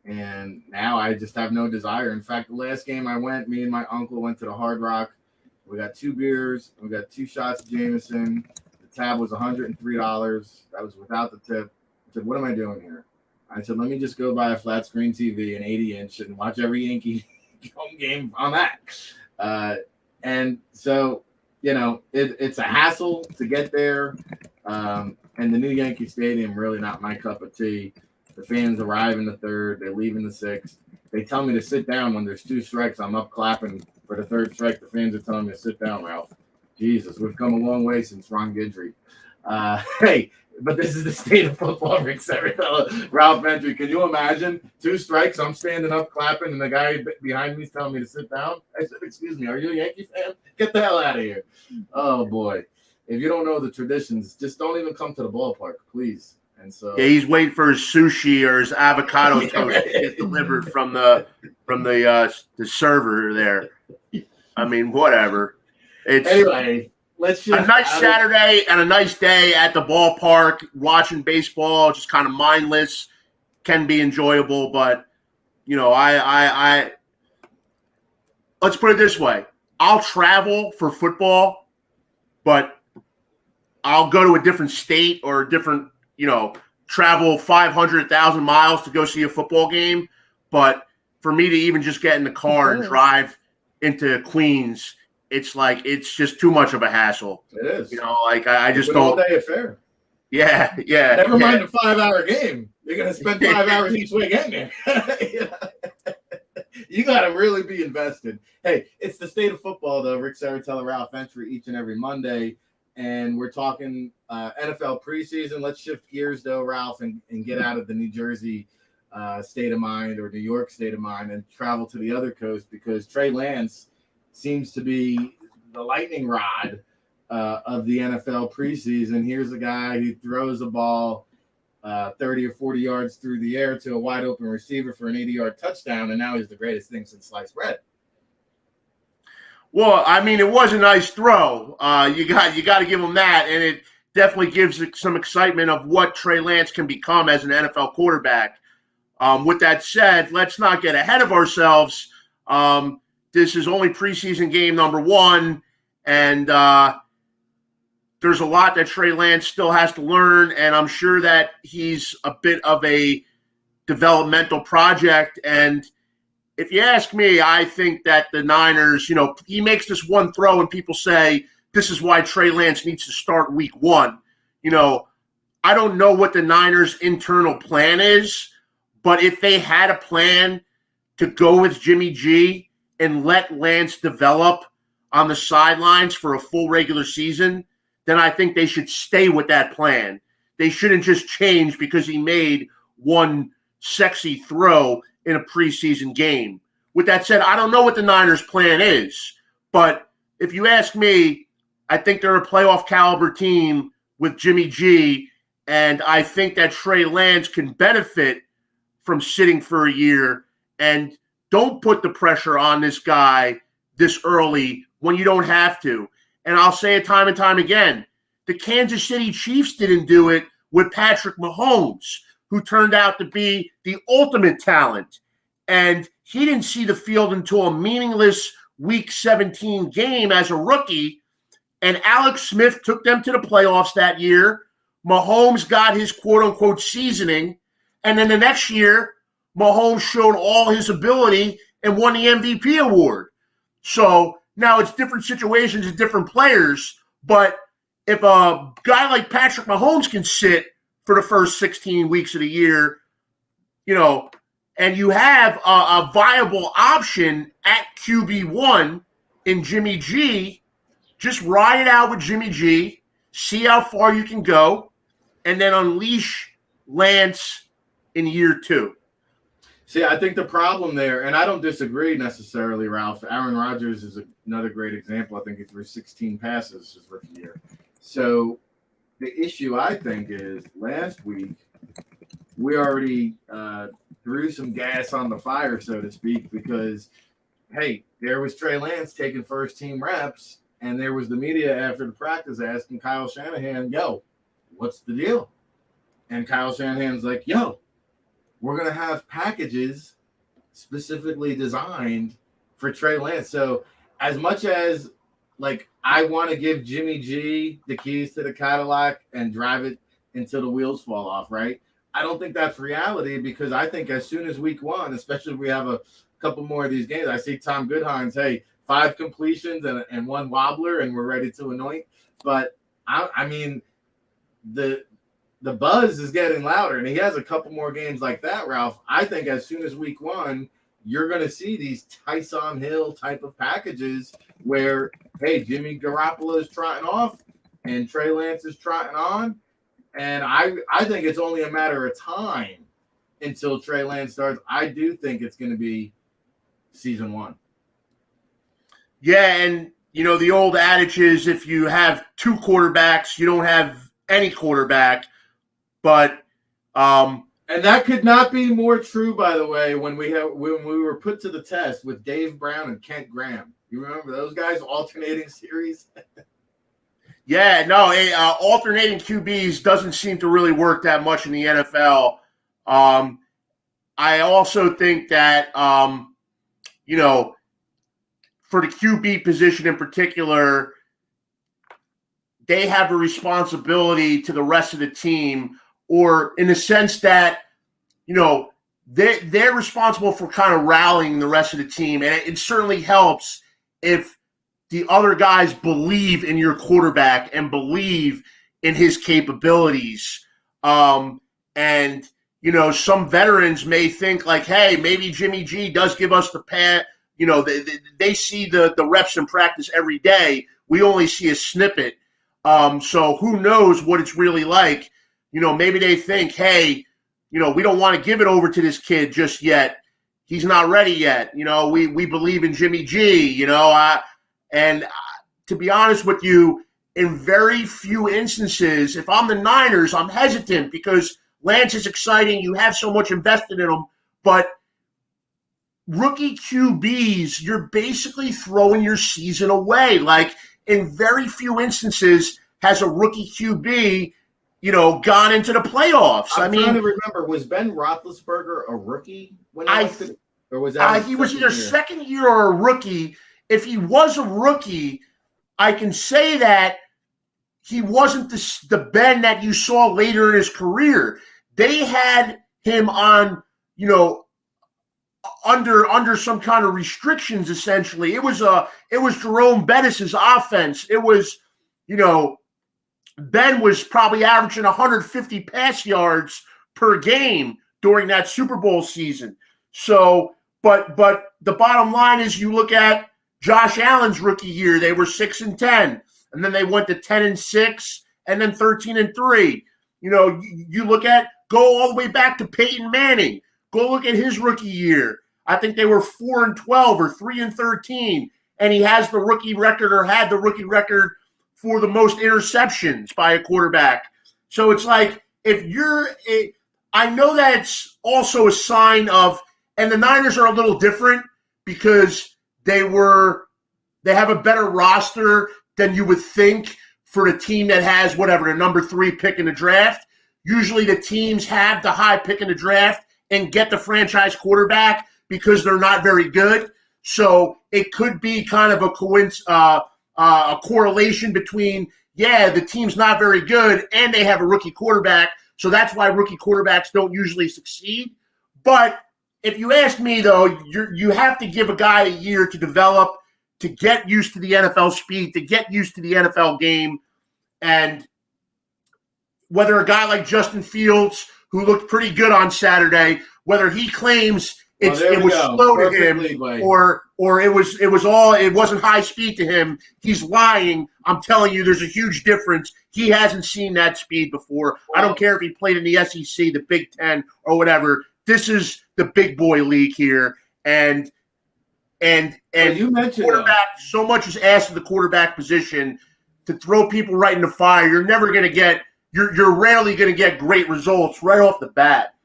And now I just have no desire. In fact, the last game I went, me and my uncle went to the Hard Rock. We got 2 beers. We got 2 shots of Jameson. The tab was $103. That was without the tip. I said, what am I doing here? I said, let me just go buy a flat screen TV, an 80-inch, and watch every Yankee home game on that. And so, it's a hassle to get there. And the new Yankee Stadium, really not my cup of tea. The fans arrive in the 3rd. They leave in the 6th. They tell me to sit down when there's 2 strikes. I'm up clapping for the 3rd strike. The fans are telling me to sit down, Ralph. Jesus, we've come a long way since Ron Guidry. Hey, but this is the state of football, Ric Saratello, Ralph Entry. Can you imagine 2 strikes? I'm standing up clapping, and the guy behind me is telling me to sit down. I said, excuse me, are you a Yankee fan? Get the hell out of here. Oh, boy. If you don't know the traditions, just don't even come to the ballpark, please. And so, yeah, he's waiting for his sushi or his avocado toast to get delivered from the server there. I mean, whatever. It's anyway, let's just a nice Saturday and a nice day at the ballpark watching baseball, just kind of mindless, can be enjoyable. But I let's put it this way: I'll travel for football, but I'll go to a different state or a different, travel 500,000 miles to go see a football game. But for me to even just get in the car and drive into Queens, it's just too much of a hassle. It is. I just don't. All day affair. Yeah. Never mind the 5-hour game. You're gonna spend 5 hours each way getting there. You gotta really be invested. Hey, it's the state of football, though. Ric Saratello, Ralph Entry, each and every Monday. And we're talking NFL preseason. Let's shift gears, though, Ralph, and get out of the New Jersey state of mind or New York state of mind and travel to the other coast, because Trey Lance seems to be the lightning rod of the NFL preseason. Here's a guy who throws a ball 30 or 40 yards through the air to a wide open receiver for an 80-yard touchdown, and now he's the greatest thing since sliced bread. Well, I mean, it was a nice throw. You got to give him that, and it definitely gives some excitement of what Trey Lance can become as an NFL quarterback. With that said, let's not get ahead of ourselves. This is only preseason game number 1, and there's a lot that Trey Lance still has to learn, and I'm sure that he's a bit of a developmental project. And if you ask me, I think that the Niners, he makes this one throw and people say, this is why Trey Lance needs to start week 1. I don't know what the Niners' internal plan is, but if they had a plan to go with Jimmy G and let Lance develop on the sidelines for a full regular season, then I think they should stay with that plan. They shouldn't just change because he made one sexy throw in a preseason game. With that said, I don't know what the Niners' plan is, but if you ask me, I think they're a playoff caliber team with Jimmy G, and I think that Trey Lance can benefit from sitting for a year. And don't put the pressure on this guy this early when you don't have to. And I'll say it time and time again, the Kansas City Chiefs didn't do it with Patrick Mahomes, who turned out to be the ultimate talent. And he didn't see the field until a meaningless Week 17 game as a rookie. And Alex Smith took them to the playoffs that year. Mahomes got his quote-unquote seasoning. And then the next year, Mahomes showed all his ability and won the MVP award. So now it's different situations and different players. But if a guy like Patrick Mahomes can sit for the first 16 weeks of the year, and you have a viable option at QB1 in Jimmy G, just ride it out with Jimmy G, see how far you can go, and then unleash Lance in year 2. See, I think the problem there, and I don't disagree necessarily, Ralph. Aaron Rodgers is another great example. I think he threw 16 passes his rookie year. So the issue, I think, is last week we already threw some gas on the fire, so to speak, because, hey, there was Trey Lance taking first-team reps, and there was the media after the practice asking Kyle Shanahan, yo, what's the deal? And Kyle Shanahan's like, yo, we're going to have packages specifically designed for Trey Lance. So as much as like I want to give Jimmy G the keys to the Cadillac and drive it until the wheels fall off, right? I don't think that's reality, because I think as soon as week one, especially if we have a couple more of these games, I see Tom Goodhines, hey, 5 completions and 1 wobbler, and we're ready to anoint. But I mean, the buzz is getting louder, and he has a couple more games like that, Ralph. I think as soon as week one, you're going to see these Tyson Hill type of packages where, hey, Jimmy Garoppolo is trotting off and Trey Lance is trotting on. And I think it's only a matter of time until Trey Lance starts. I do think it's going to be season 1. Yeah, and, the old adage is if you have 2 quarterbacks, you don't have any quarterback. But and that could not be more true, by the way, when we were put to the test with Dave Brown and Kent Graham. You remember those guys alternating series? Yeah, no, alternating QBs doesn't seem to really work that much in the NFL. I also think that, for the QB position in particular, they have a responsibility to the rest of the team, or in the sense that, they're responsible for kind of rallying the rest of the team. And it certainly helps if the other guys believe in your quarterback and believe in his capabilities. And, some veterans may think like, hey, maybe Jimmy G does give us the pad. They see the reps in practice every day. We only see a snippet. So who knows what it's really like. Maybe they think, hey, we don't want to give it over to this kid just yet. He's not ready yet. We believe in Jimmy G, and to be honest with you, in very few instances, if I'm the Niners, I'm hesitant because Lance is exciting. You have so much invested in him. But rookie QBs, you're basically throwing your season away. Like, in very few instances has a rookie QB, gone into the playoffs. I'm trying to remember, was Ben Roethlisberger a rookie when or was that he was either second year or a rookie? If he was a rookie, I can say that he wasn't the Ben that you saw later in his career. They had him on, under some kind of restrictions. Essentially, it was Jerome Bettis' offense. It was, Ben was probably averaging 150 pass yards per game during that Super Bowl season. So, but the bottom line is, you look at Josh Allen's rookie year, they were 6-10, and then they went to 10-6, and then 13-3. You look at, go all the way back to Peyton Manning. Go look at his rookie year. I think they were 4-12 or 3-13, and he has the rookie record, or had the rookie record, for the most interceptions by a quarterback. So it's like, I know that's also a sign of, and the Niners are a little different because they have a better roster than you would think for a team that has the number 3 pick in the draft. Usually the teams have the high pick in the draft and get the franchise quarterback because they're not very good. So it could be kind of a correlation between, the team's not very good and they have a rookie quarterback. So that's why rookie quarterbacks don't usually succeed. But if you ask me, though, you have to give a guy a year to develop, to get used to the NFL speed, to get used to the NFL game. And whether a guy like Justin Fields, who looked pretty good on Saturday, whether he claims it was slow to him, or it wasn't high speed to him, he's lying. I'm telling you, there's a huge difference. He hasn't seen that speed before. I don't care if he played in the SEC, the Big Ten, or whatever. This is the big boy league here, and you mentioned quarterback. So much is asked of the quarterback position to throw people right in the fire. You're never going to get. You're rarely going to get great results right off the bat.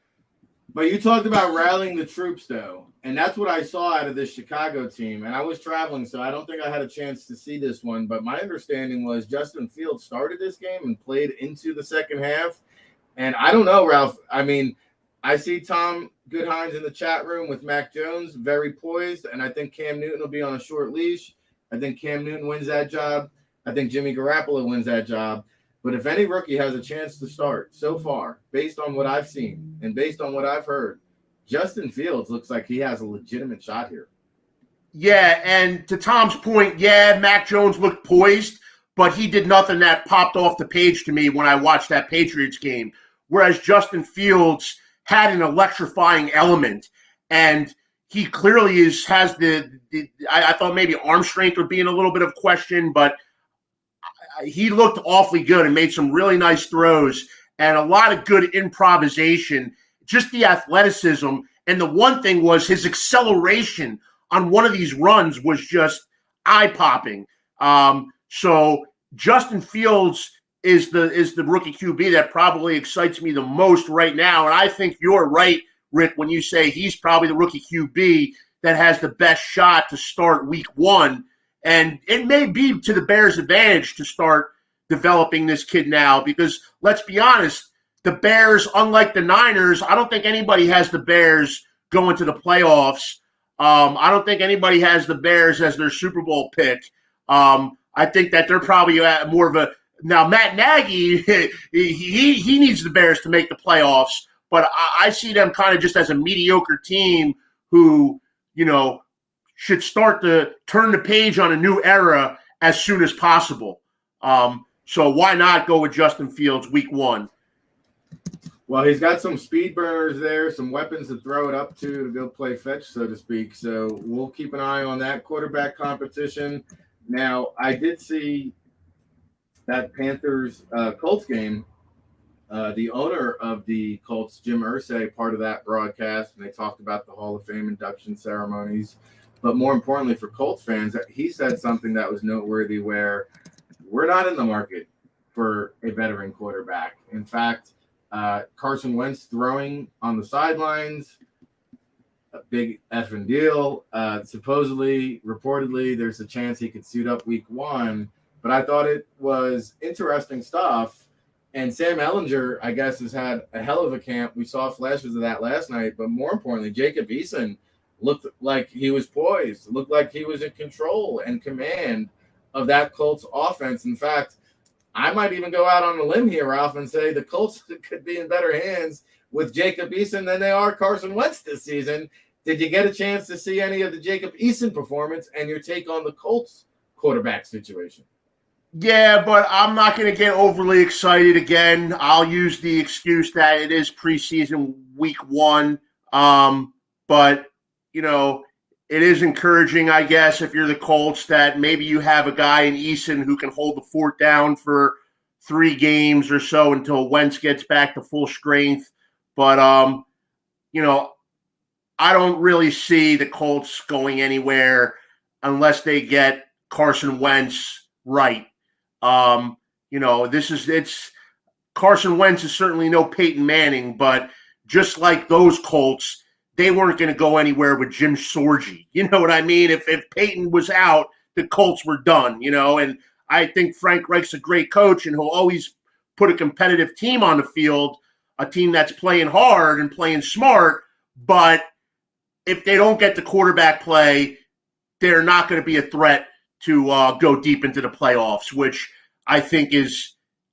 But you talked about rallying the troops, though, and that's what I saw out of this Chicago team. And I was traveling, so I don't think I had a chance to see this one. But my understanding was Justin Fields started this game and played into the second half. And I don't know, Ralph. I mean, I see Tom Goodhines in the chat room with Mac Jones, very poised, and I think Cam Newton will be on a short leash. I think Cam Newton wins that job. I think Jimmy Garoppolo wins that job. But if any rookie has a chance to start so far, based on what I've seen and based on what I've heard, Justin Fields looks like he has a legitimate shot here. Yeah, and to Tom's point, yeah, Mac Jones looked poised, but he did nothing that popped off the page to me when I watched that Patriots game. Whereas Justin Fields had an electrifying element, and he clearly has the I thought maybe arm strength would be in a little bit of question, but he looked awfully good and made some really nice throws and a lot of good improvisation, just the athleticism. And the one thing was his acceleration on one of these runs was just eye-popping. So Justin Fields is the rookie QB that probably excites me the most right now. And I think you're right, Rick, when you say he's probably the rookie QB that has the best shot to start week one. And it may be to the Bears' advantage to start developing this kid now because, let's be honest, the Bears, unlike the Niners, I don't think anybody has the Bears going to the playoffs. I don't think anybody has the Bears as their Super Bowl pick. I think that they're probably more of a – now, Matt Nagy, he needs the Bears to make the playoffs, but I see them kind of just as a mediocre team who, should start to turn the page on a new era as soon as possible. So why not go with Justin Fields week one? Well, he's got some speed burners there, some weapons to throw it up to go play fetch, so to speak. So we'll keep an eye on that quarterback competition. Now, I did see that Panthers-Colts game. The owner of the Colts, Jim Irsay, part of that broadcast, and they talked about the Hall of Fame induction ceremonies. But more importantly for Colts fans, he said something that was noteworthy where we're not in the market for a veteran quarterback. In fact, Carson Wentz throwing on the sidelines, a big effing deal. Supposedly, reportedly, there's a chance he could suit up week one. But I thought it was interesting stuff. And Sam Ehlinger, I guess, has had a hell of a camp. We saw flashes of that last night. But more importantly, Jacob Eason looked like he was poised, looked like he was in control and command of that Colts offense. In fact, I might even go out on a limb here, Ralph, and say the Colts could be in better hands with Jacob Eason than they are Carson Wentz this season. Did you get a chance to see any of the Jacob Eason performance and your take on the Colts quarterback situation? Yeah, but I'm not going to get overly excited again. I'll use the excuse that it is preseason week one. But it is encouraging, I guess, if you're the Colts, that maybe you have a guy in Eason who can hold the fort down for 3 games or so until Wentz gets back to full strength. But, I don't really see the Colts going anywhere unless they get Carson Wentz right. Carson Wentz is certainly no Peyton Manning, but just like those Colts, they weren't going to go anywhere with Jim Sorgi. You know what I mean? If Peyton was out, the Colts were done, and I think Frank Reich's a great coach, and he'll always put a competitive team on the field, a team that's playing hard and playing smart, but if they don't get the quarterback play, they're not going to be a threat to go deep into the playoffs, which I think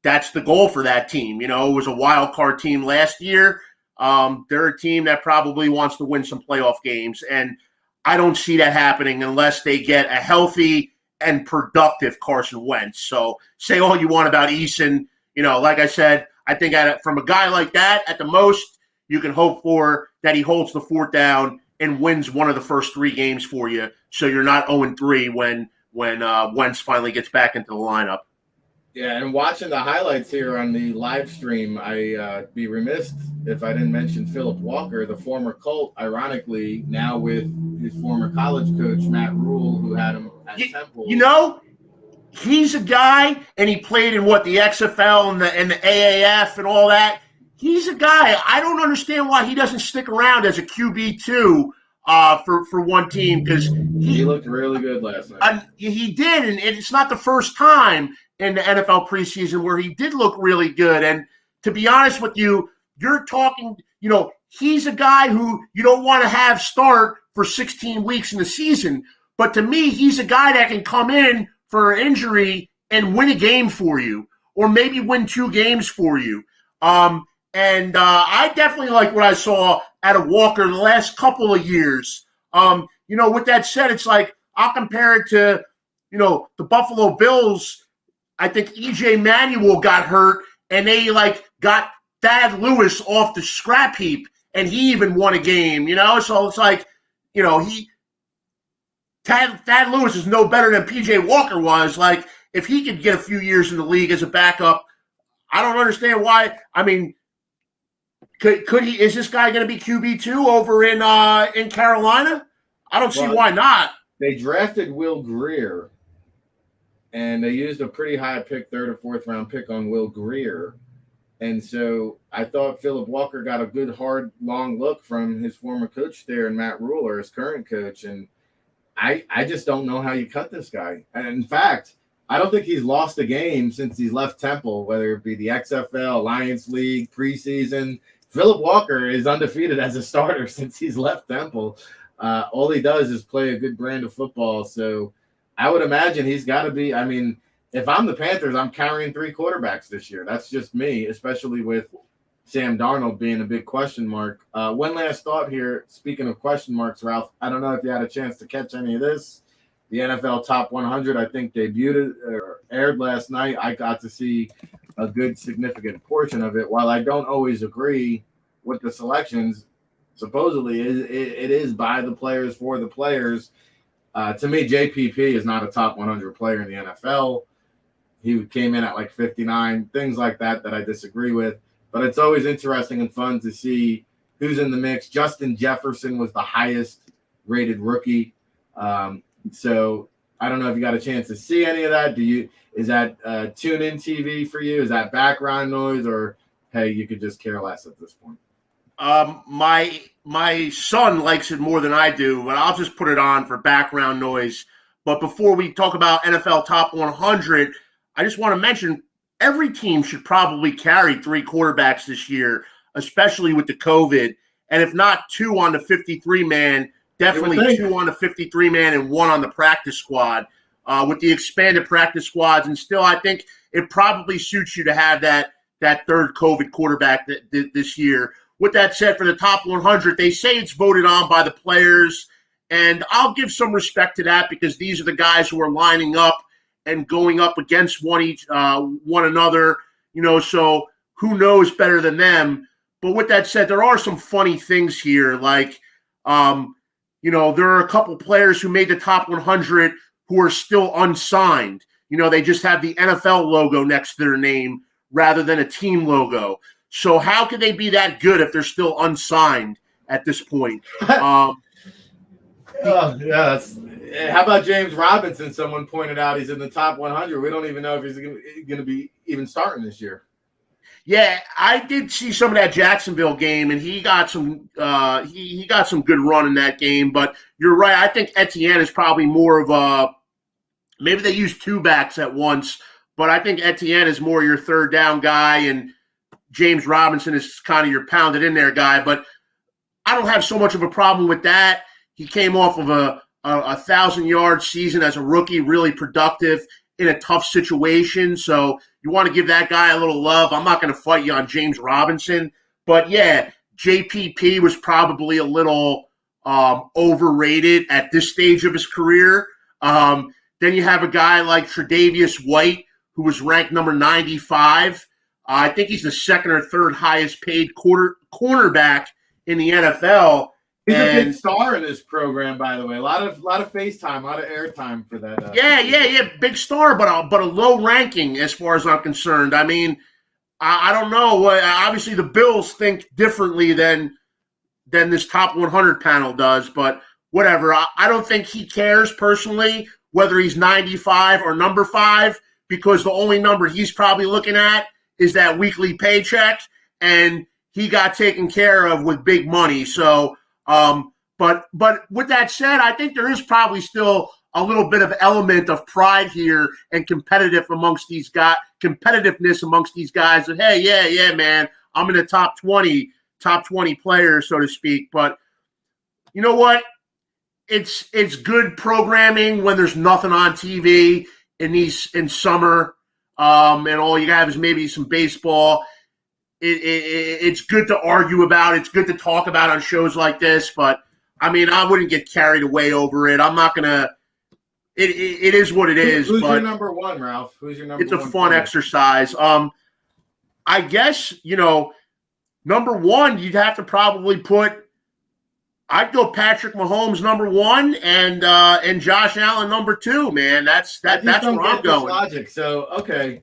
that's the goal for that team. It was a wild card team last year. They're a team that probably wants to win some playoff games, and I don't see that happening unless they get a healthy and productive Carson Wentz. So say all you want about Eason. Like I said, I think from a guy like that, at the most, you can hope for that he holds the fort down and wins one of the first 3 games for you, so you're not 0-3 when Wentz finally gets back into the lineup. Yeah, and watching the highlights here on the live stream, I'd be remiss if I didn't mention Philip Walker, the former Colt, ironically, now with his former college coach, Matt Rule, who had him at Temple. He's a guy, and he played in the XFL and the AAF and all that. He's a guy. I don't understand why he doesn't stick around as a QB2 for one team, because he looked really good last night. He did, and it's not the first time in the NFL preseason where he did look really good. And to be honest with you, you're talking, he's a guy who you don't want to have start for 16 weeks in the season. But to me, he's a guy that can come in for an injury and win a game for you, or maybe win 2 games for you. I definitely like what I saw out of Walker the last couple of years. With that said, it's like I'll compare it to, the Buffalo Bills. I think E.J. Manuel got hurt, and they got Thad Lewis off the scrap heap, and he even won a game. So it's like, Thad Lewis is no better than P.J. Walker was. Like, if he could get a few years in the league as a backup, I don't understand why. I mean, could he? Is this guy going to be QB2 over in Carolina? I don't see why not. They drafted Will Grier, and they used a pretty high pick, 3rd or 4th round pick on Will Grier. And so I thought Philip Walker got a good, hard, long look from his former coach there, and Matt Rule, his current coach. And I just don't know how you cut this guy. And in fact, I don't think he's lost a game since he's left Temple, whether it be the XFL, Alliance League, preseason. Philip Walker is undefeated as a starter since he's left Temple. All he does is play a good brand of football. So I would imagine he's got to be – I mean, if I'm the Panthers, I'm carrying 3 quarterbacks this year. That's just me, especially with Sam Darnold being a big question mark. One last thought here. Speaking of question marks, Ralph, I don't know if you had a chance to catch any of this. The NFL Top 100, I think, debuted or aired last night. I got to see a good, significant portion of it. While I don't always agree with the selections, supposedly it is by the players for the players. To me, JPP is not a top 100 player in the NFL. He came in at like 59, things like that I disagree with. But it's always interesting and fun to see who's in the mix. Justin Jefferson was the highest rated rookie. So I don't know if you got a chance to see any of that. Is that tune-in TV for you? Is that background noise, or hey, you could just care less at this point? My son likes it more than I do, but I'll just put it on for background noise. But before we talk about NFL Top 100, I just want to mention every team should probably carry 3 quarterbacks this year, especially with the COVID. And if not 2 on the 53-man, definitely 2 on the 53-man and 1 on the practice squad. With the expanded practice squads, and still, I think it probably suits you to have that 3rd COVID quarterback this year. With that said, for the top 100, they say it's voted on by the players, and I'll give some respect to that because these are the guys who are lining up and going up against one another. So who knows better than them? But with that said, there are some funny things here, like there are a couple players who made the top 100 who are still unsigned. They just have the NFL logo next to their name rather than a team logo. So how can they be that good if they're still unsigned at this point? How about James Robinson? Someone pointed out he's in the top 100. We don't even know if he's going to be even starting this year. Yeah, I did see some of that Jacksonville game, and he got some he got some good run in that game. But you're right. I think Etienne is probably more of a – maybe they use 2 backs at once, but I think Etienne is more your 3rd down guy, and James Robinson is kind of your pounded in there guy. But I don't have so much of a problem with that. He came off of a 1,000-yard season as a rookie, really productive in a tough situation. So you want to give that guy a little love. I'm not going to fight you on James Robinson. But, yeah, JPP was probably a little overrated at this stage of his career. Then you have a guy like Tre'Davious White, who was ranked number 95. I think he's the 2nd or 3rd highest paid cornerback in the NFL. He's a big star in this program, by the way. A lot of FaceTime, a lot of airtime for that. Yeah, big star, but a low ranking as far as I'm concerned. I mean, I don't know. Obviously, the Bills think differently than this top 100 panel does, but whatever. I don't think he cares personally whether he's 95 or number 5, because the only number he's probably looking at is that weekly paycheck, and he got taken care of with big money. So, but with that said, I think there is probably still a little bit of element of pride here and competitiveness amongst these guys. That, hey, yeah, man, I'm in the top 20 top 20 players, so to speak. But you know what? It's good programming when there's nothing on TV in summer, and all you have is maybe some baseball. It's good to argue about. It's good to talk about on shows like this. But I mean, I wouldn't get carried away over it. I'm not gonna. It is what it is. Who's but your number one, Ralph? Who's your number one? It's a fun exercise. I guess, number one, you'd have to probably put. I'd go Patrick Mahomes number one and Josh Allen number two. Man, that's where I'm going. Logic. So okay,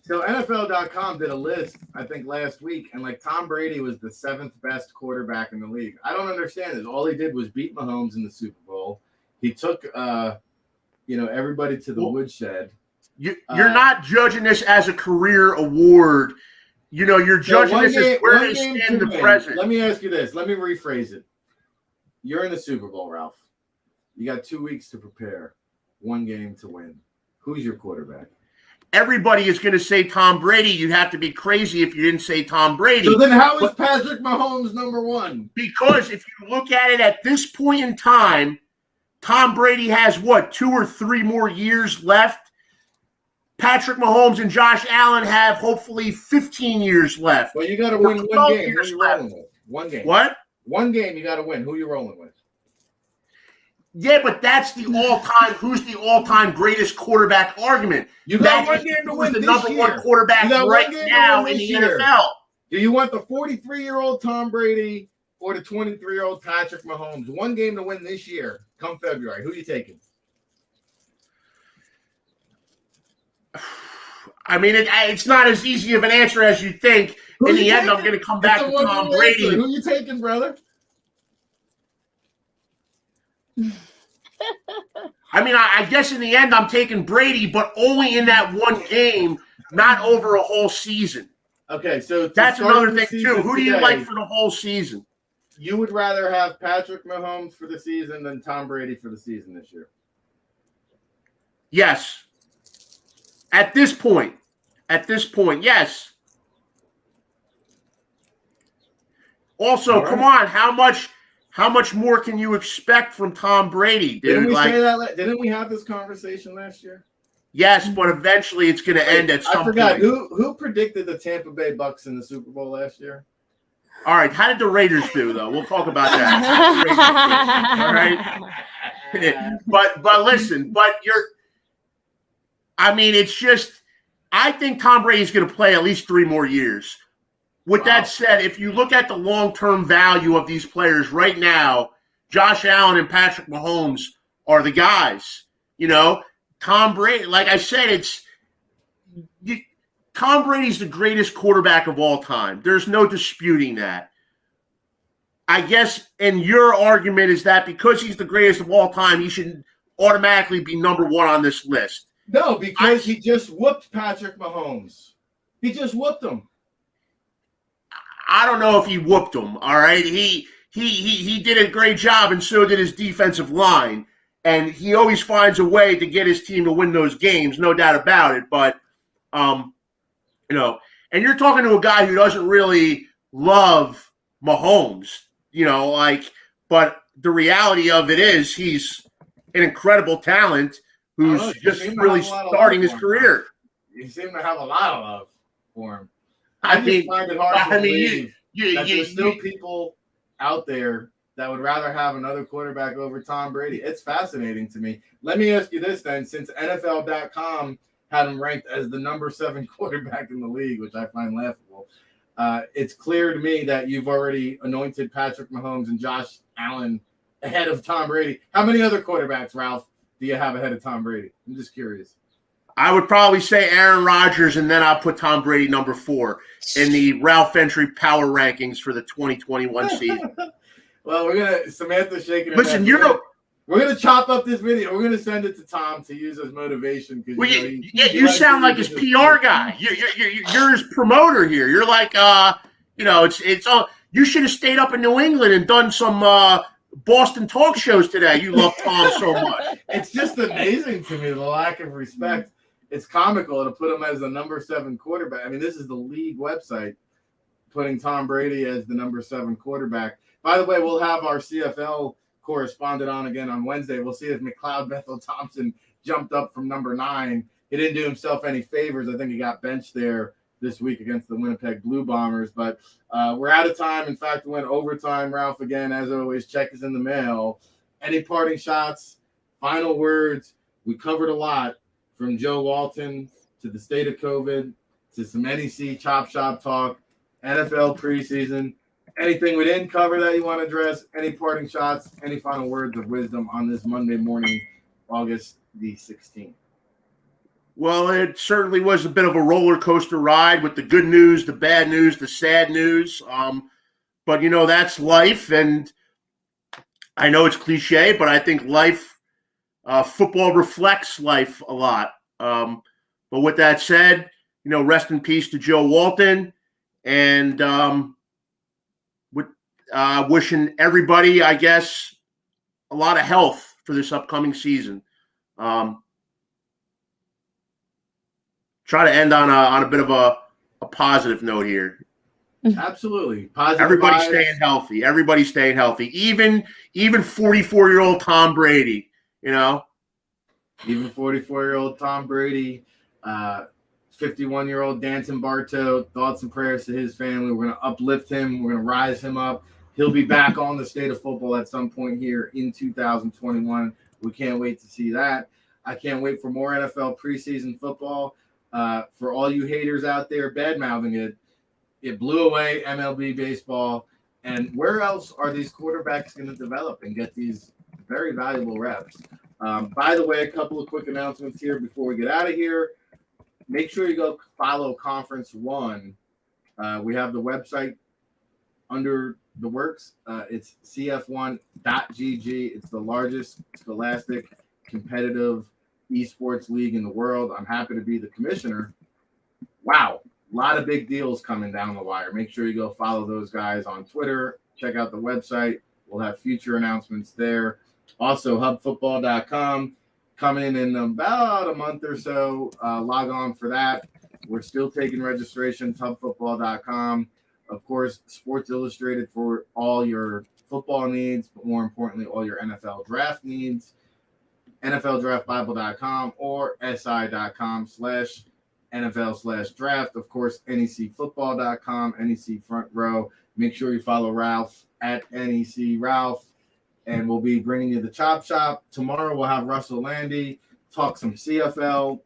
so NFL.com did a list I think last week, and like Tom Brady was the 7th best quarterback in the league. I don't understand this. All he did was beat Mahomes in the Super Bowl. He took everybody to the woodshed. You're not judging this as a career award. You're judging this as where they stand in the present. Let me ask you this. Let me rephrase it. You're in the Super Bowl, Ralph. You got 2 weeks to prepare. 1 game to win. Who's your quarterback? Everybody is going to say Tom Brady. You'd have to be crazy if you didn't say Tom Brady. So then how is Patrick Mahomes number one? Because if you look at it at this point in time, Tom Brady has, 2 or 3 more years left? Patrick Mahomes and Josh Allen have hopefully 15 years left. Well, you got to win 1 game. Who are you rolling with? 1 game. What? 1 game you got to win. Who are you rolling with? Yeah, but that's the all-time. Who's the all-time greatest quarterback argument? You got 1 game to win. The number one quarterback right now in the NFL. Do you want the 43-year-old Tom Brady or the 23-year-old Patrick Mahomes? 1 game to win this year, come February. Who are you taking? I mean, it's not as easy of an answer as you think. In the end, I'm going to come back to Tom Brady. Who are you taking, brother? I mean, I guess in the end, I'm taking Brady, but only in that 1 game, not over a whole season. Okay, so that's another thing, too. Who do you like for the whole season? You would rather have Patrick Mahomes for the season than Tom Brady for the season this year? Yes. At this point, yes. Also, right. Come on, how much more can you expect from Tom Brady? Didn't we say that? Didn't we have this conversation last year? Yes, but eventually it's going to end at some point. I forgot who predicted the Tampa Bay Bucks in the Super Bowl last year. All right, how did the Raiders do though? We'll talk about that. All right, but listen, it's just. I think Tom Brady's going to play at least 3 more years. With that said, if you look at the long-term value of these players right now, Josh Allen and Patrick Mahomes are the guys. Tom Brady, like I said, Tom Brady's the greatest quarterback of all time. There's no disputing that. I guess, and your argument is that because he's the greatest of all time, he should automatically be number 1 on this list. No, because he just whooped Patrick Mahomes. He just whooped him. I don't know if he whooped him. All right, he did a great job, and so did his defensive line. And he always finds a way to get his team to win those games, no doubt about it. But and you're talking to a guy who doesn't really love Mahomes, but the reality of it is he's an incredible talent who's just really starting his career. You seem to have a lot of love for him. I just find it hard to believe that there's still people out there that would rather have another quarterback over Tom Brady. It's fascinating to me. Let me ask you this then, since NFL.com had him ranked as the number 7 quarterback in the league, which I find laughable, it's clear to me that you've already anointed Patrick Mahomes and Josh Allen ahead of Tom Brady. How many other quarterbacks, Ralph, do you have ahead of Tom Brady? I'm just curious. I would probably say Aaron Rodgers, and then I'll put Tom Brady number 4 in the Ralph Entry power rankings for the 2021 season. Well, Samantha's shaking her Listen, head. We're going to chop up this video. We're going to send it to Tom to use as motivation. You sound like his PR guy. You're his promoter here. You're like, it's all. You should have stayed up in New England and done some Boston talk shows today. You love Tom so much. It's just amazing to me, the lack of respect. It's comical to put him as the number 7 quarterback. I mean, this is the league website. putting Tom Brady as the number 7 quarterback. By the way, we'll have our CFL correspondent on again on Wednesday. We'll see if McLeod Bethel Thompson jumped up from number 9. He didn't do himself any favors. I think he got benched there this week against the Winnipeg Blue Bombers. But we're out of time. In fact, we went overtime. Ralph, again, as always, check us in the mail. Any parting shots, final words? We covered a lot, from Joe Walton to the state of COVID to some NEC chop shop talk, NFL preseason. Anything we didn't cover that you want to address? Any parting shots? Any final words of wisdom on this Monday morning, August the 16th? Well, it certainly was a bit of a roller coaster ride with the good news, the bad news, the sad news. But, that's life. And I know it's cliche, but I think life, football reflects life a lot. But with that said, rest in peace to Joe Walton. And wishing everybody, I guess, a lot of health for this upcoming season. Try to end on a bit of a positive note here. Absolutely. Positive Everybody vibes. staying healthy. Everybody staying healthy. Even 44-year-old Tom Brady, Even 44-year-old Tom Brady, 51-year-old Danton Bartow, thoughts and prayers to his family. We're going to uplift him. We're going to rise him up. He'll be back on the State of Football at some point here in 2021. We can't wait to see that. I can't wait for more NFL preseason football. For all you haters out there bad-mouthing it, it blew away MLB baseball. And where else are these quarterbacks going to develop and get these very valuable reps? By the way, a couple of quick announcements here before we get out of here. Make sure you go follow Conference 1. We have the website under the works. It's cf1.gg. It's the largest scholastic competitive esports league in the world. I'm happy to be the commissioner. Wow. A lot of big deals coming down the wire. Make sure you go follow those guys on Twitter. Check out the website. We'll have future announcements there. Also, hubfootball.com coming in about a month or so. Log on for that. We're still taking registrations, hubfootball.com. Of course, Sports Illustrated for all your football needs, but more importantly, all your NFL draft needs. NFLDraftBible.com or SI.com/NFL/draft. Of course, NECFootball.com, NEC Front Row. Make sure you follow Ralph at NEC Ralph. And we'll be bringing you the Chop Shop. Tomorrow we'll have Russell Landy talk some CFL.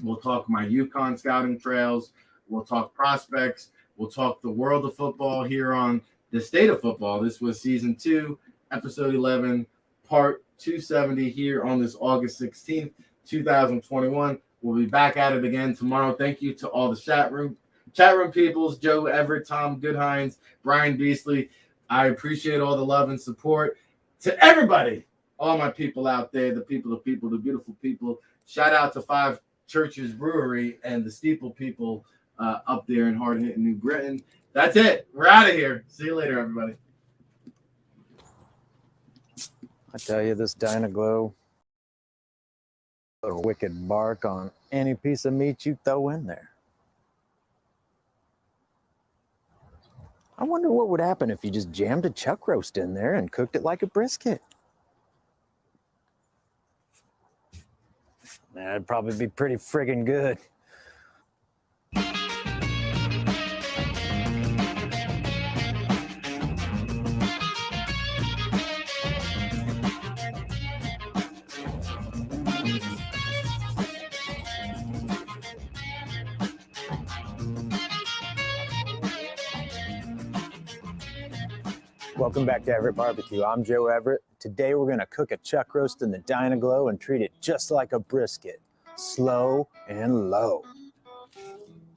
We'll talk my UConn scouting trails. We'll talk prospects. We'll talk the world of football here on the State of Football. This was Season 2, Episode 11, Part 270 here on this August 16th, 2021. We'll be back at it again tomorrow. Thank you to all the chat room peoples, Joe Everett, Tom Goodhines, Brian Beasley. I appreciate all the love and support. To everybody, all my people out there, the beautiful people. Shout out to Five Churches Brewery and the Steeple people up there in hard-hitting New Britain. That's it. We're out of here. See you later, everybody. I tell you, this Dynaglow put a wicked bark on any piece of meat you throw in there. I wonder what would happen if you just jammed a chuck roast in there and cooked it like a brisket. That'd probably be pretty friggin' good. Welcome back to Everett Barbecue. I'm Joe Everett. Today we're going to cook a chuck roast in the Dynaglow and treat it just like a brisket, slow and low.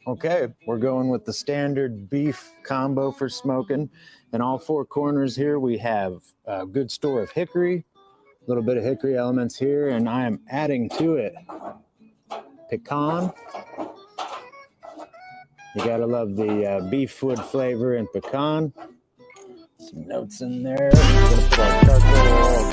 Okay, we're going with the standard beef combo for smoking. In all four corners here we have a good store of hickory, a little bit of hickory elements here, and I am adding to it pecan. You gotta love the beef wood flavor in pecan. Some notes in there. We're gonna put our charcoal